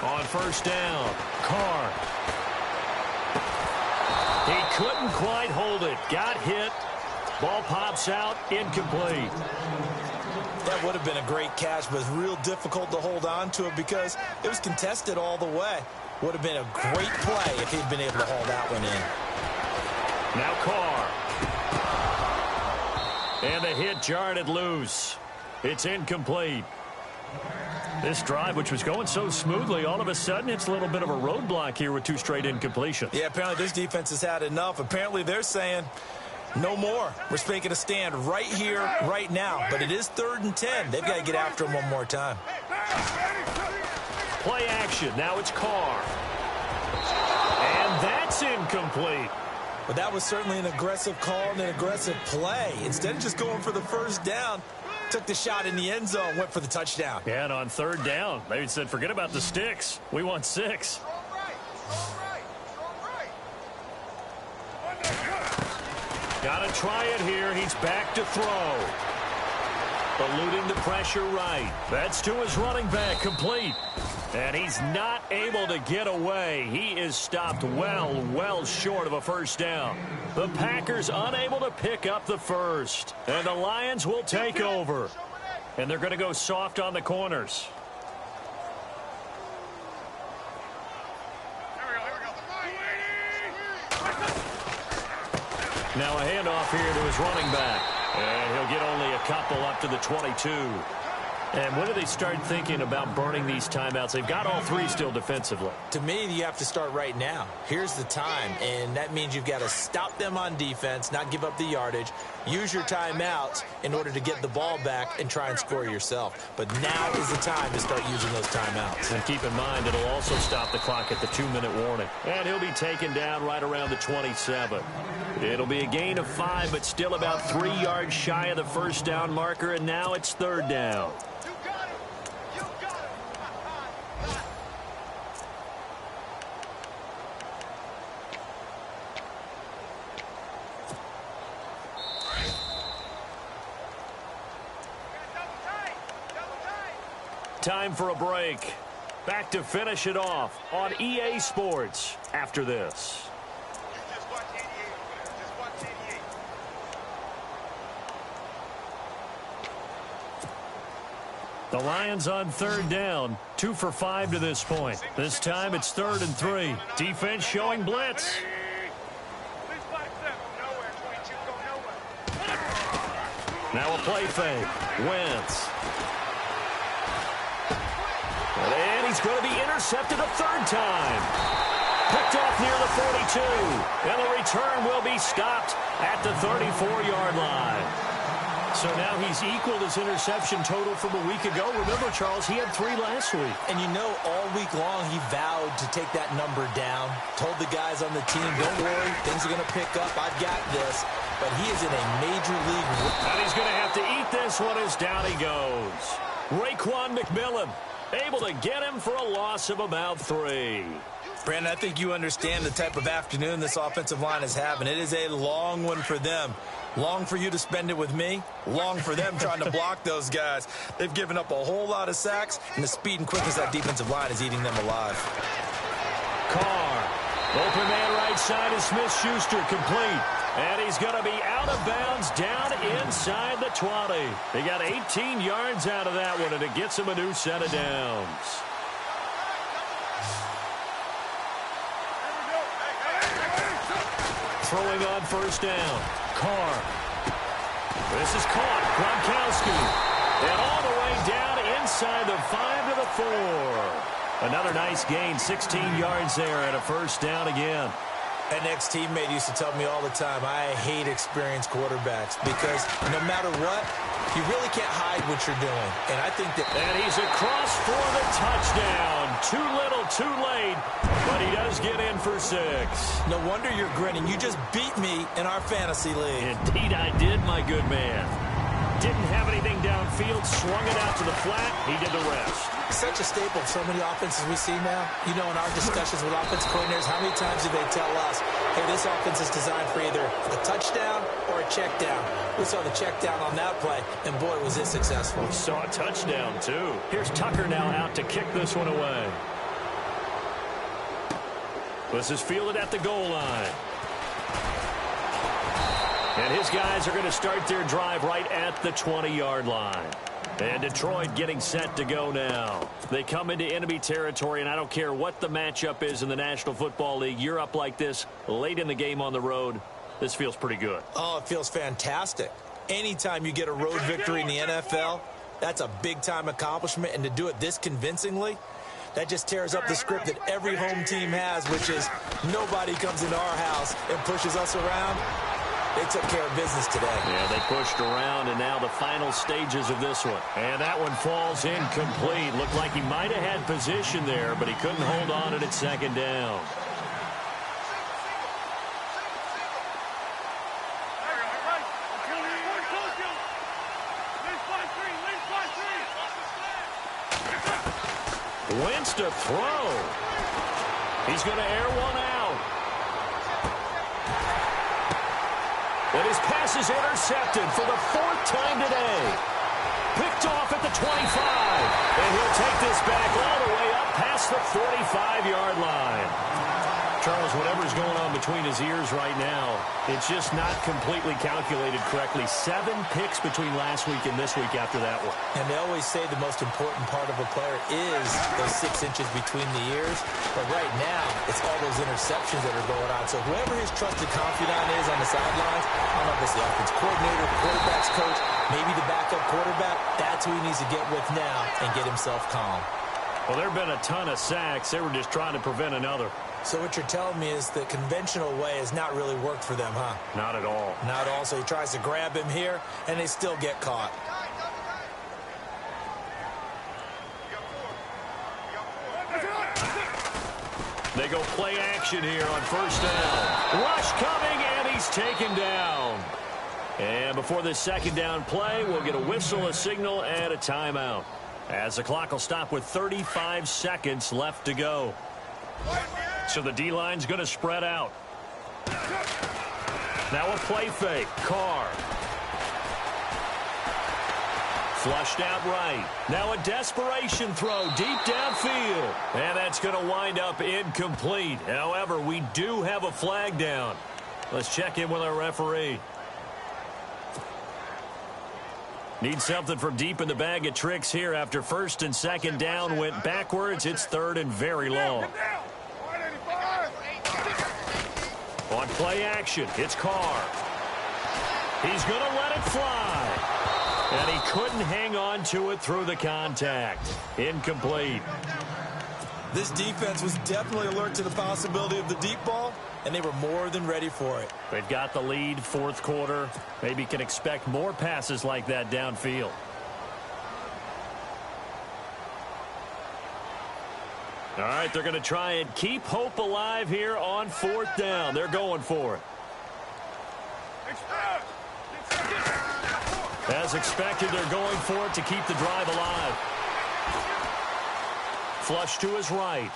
On 1st down, Carr. He couldn't quite hold it. Got hit. Ball pops out, incomplete. That would have been a great catch, but it's real difficult to hold on to it because it was contested all the way. Would have been a great play if he'd been able to haul that one in. Now Carr. And the hit jarred it loose. It's incomplete. This drive, which was going so smoothly, all of a sudden it's a little bit of a roadblock here with 2 straight incompletions. Yeah, apparently this defense has had enough. Apparently they're saying no more. We're making a stand right here, right now. But it is 3rd and 10. They've got to get after him one more time. Play action. Now it's Carr. And that's incomplete. But that was certainly an aggressive call and an aggressive play. Instead of just going for the 1st down, took the shot in the end zone, went for the touchdown. Yeah, and on 3rd down, they said, forget about the sticks. We want 6. Got to try it here. He's back to throw. Eluding the pressure right. That's to his running back, complete. And he's not able to get away. He is stopped well short of a first down. The Packers unable to pick up the first. And the Lions will take over. And they're going to go soft on the corners. Now a handoff here to his running back. And he'll get only a couple up to the 22. And when do they start thinking about burning these timeouts? They've got all three still defensively. To me, you have to start right now. Here's the time, and that means you've got to stop them on defense, not give up the yardage, use your timeouts in order to get the ball back and try and score yourself. But now is the time to start using those timeouts. And keep in mind, it'll also stop the clock at the 2-minute warning. And he'll be taken down right around the 27. It'll be a gain of 5, but still about 3 yards shy of the first down marker, and now it's third down. Time for a break. Back to finish it off on EA Sports after this. The Lions on third down, 2 for 5 to this point. This time it's 3rd and 3. Defense showing blitz. Now a play fake. Wentz. And he's going to be intercepted a 3rd time. Picked off near the 42. And the return will be stopped at the 34-yard line. So now he's equaled his interception total from a week ago. Remember, Charles, he had 3 last week. And you know, all week long he vowed to take that number down. Told the guys on the team, don't worry, things are going to pick up. I've got this. But he is in a major league. And he's going to have to eat this one as down he goes. Raekwon McMillan able to get him for a loss of about 3. Brandon, I think you understand the type of afternoon this offensive line is having. It is a long one for them. Long for you to spend it with me. Long for them trying to block those guys. They've given up a whole lot of sacks, and the speed and quickness of that defensive line is eating them alive. Carr. Open man right side is Smith-Schuster, complete. And he's going to be out of bounds down inside the 20. He got 18 yards out of that one, and it gets him a new set of downs. Throwing on first down. Carr. This is caught. Gronkowski. And all the way down inside the 5 to the 4. Another nice gain, 16 yards there and a first down again. An ex-teammate used to tell me all the time, I hate experienced quarterbacks because no matter what, you really can't hide what you're doing. And I think that... And he's across for the touchdown. Too little, too late, but he does get in for 6. No wonder you're grinning. You just beat me in our fantasy league. Indeed I did, my good man. Didn't have anything downfield, swung it out to the flat. He did the rest. Such a staple of so many offenses we see now. You know, in our discussions with offensive coordinators, how many times do they tell us, hey, this offense is designed for either a touchdown or a check down. We saw the check down on that play, and boy, was it successful. We saw a touchdown, too. Here's Tucker now out to kick this one away. This is fielded at the goal line. And his guys are going to start their drive right at the 20-yard line. And Detroit getting set to go now. They come into enemy territory, and I don't care what the matchup is in the National Football League. You're up like this late in the game on the road. This feels pretty good. Oh, it feels fantastic. Anytime you get a road victory in the NFL, that's a big-time accomplishment. And to do it this convincingly, that just tears up the script that every home team has, which is nobody comes into our house and pushes us around. They took care of business today. Yeah, they pushed around, and now the final stages of this one. And that one falls incomplete. Looked like he might have had position there, but he couldn't hold on at second down. Wentz to throw. He's going to air one out. And his pass is intercepted for the 4th time today. Picked off at the 25. And he'll take this back all the way up past the 45-yard line. Charles, whatever's going on between his ears right now, it's just not completely calculated correctly. 7 picks between last week and this week after that one. And they always say the most important part of a player is those 6 inches between the ears. But right now, it's all those interceptions that are going on. So whoever his trusted confidant is on the sidelines, I don't know if it's the offense coordinator, quarterback's coach, maybe the backup quarterback, that's who he needs to get with now and get himself calm. Well, there have been a ton of sacks. They were just trying to prevent another. So what you're telling me is the conventional way has not really worked for them, huh? Not at all. Not at all. So he tries to grab him here, and they still get caught. They go play action here on 1st down. Rush coming, and he's taken down. And before this 2nd down play, we'll get a whistle, a signal, and a timeout, as the clock will stop with 35 seconds left to go. So the D-line's going to spread out. Now a play fake. Carr. Flushed out right. Now a desperation throw deep downfield. And that's going to wind up incomplete. However, we do have a flag down. Let's check in with our referee. Need something from deep in the bag of tricks here after 1st and 2nd down went backwards. It's 3rd and very long. On play action, it's Carr. He's going to let it fly. And he couldn't hang on to it through the contact. Incomplete. This defense was definitely alert to the possibility of the deep ball, and they were more than ready for it. They've got the lead, 4th quarter. Maybe can expect more passes like that downfield. All right, they're going to try and keep hope alive here on 4th down. They're going for it. As expected, they're going for it to keep the drive alive. Flush to his right.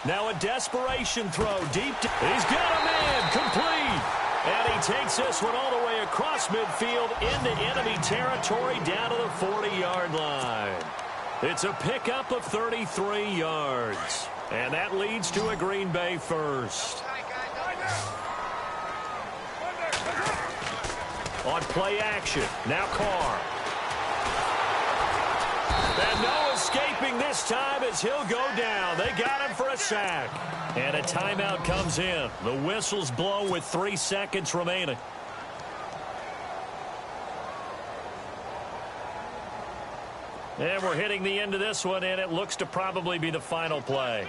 Now a desperation throw deep. He's got a man, complete. And he takes this one all the way across midfield into enemy territory down to the 40-yard line. It's a pickup of 33 yards. And that leads to a Green Bay first. On play action, now Carr. And no escaping this time as he'll go down. They got him for a sack. And a timeout comes in. The whistles blow with 3 seconds remaining. And we're hitting the end of this one, and it looks to probably be the final play.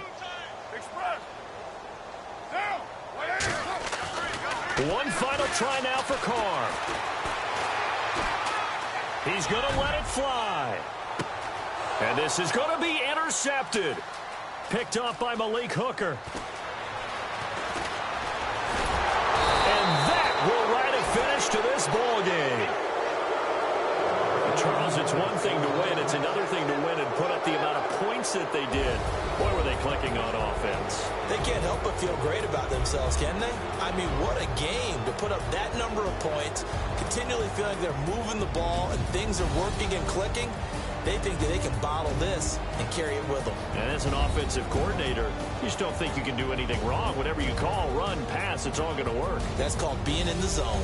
One final try now for Carr. He's going to let it fly. And this is going to be intercepted. Picked off by Malik Hooker. And that will write a finish to this ball game. Charles, it's one thing to win. It's another thing to win and put up the amount of points that they did. Boy, were they clicking on offense. They can't help but feel great about themselves, can they? I mean, what a game to put up that number of points, continually feeling they're moving the ball and things are working and clicking. They think that they can bottle this and carry it with them. And as an offensive coordinator, you just don't think you can do anything wrong. Whatever you call, run, pass, it's all going to work. That's called being in the zone.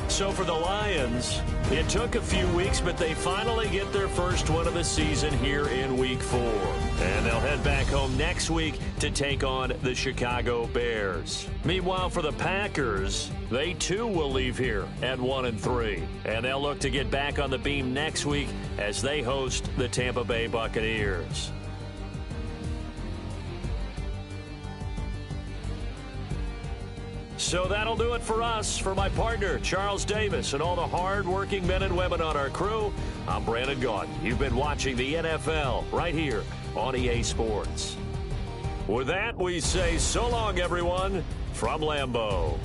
So for the Lions, it took a few weeks, but they finally get their first win of the season here in Week 4. And they'll head back home next week to take on the Chicago Bears. Meanwhile, for the Packers, they too will leave here at 1-3. And they'll look to get back on the beam next week as they host the Tampa Bay Buccaneers. So that'll do it for us. For my partner, Charles Davis, and all the hard-working men and women on our crew, I'm Brandon Gaudin. You've been watching the NFL right here on EA Sports. With that, we say so long, everyone, from Lambeau.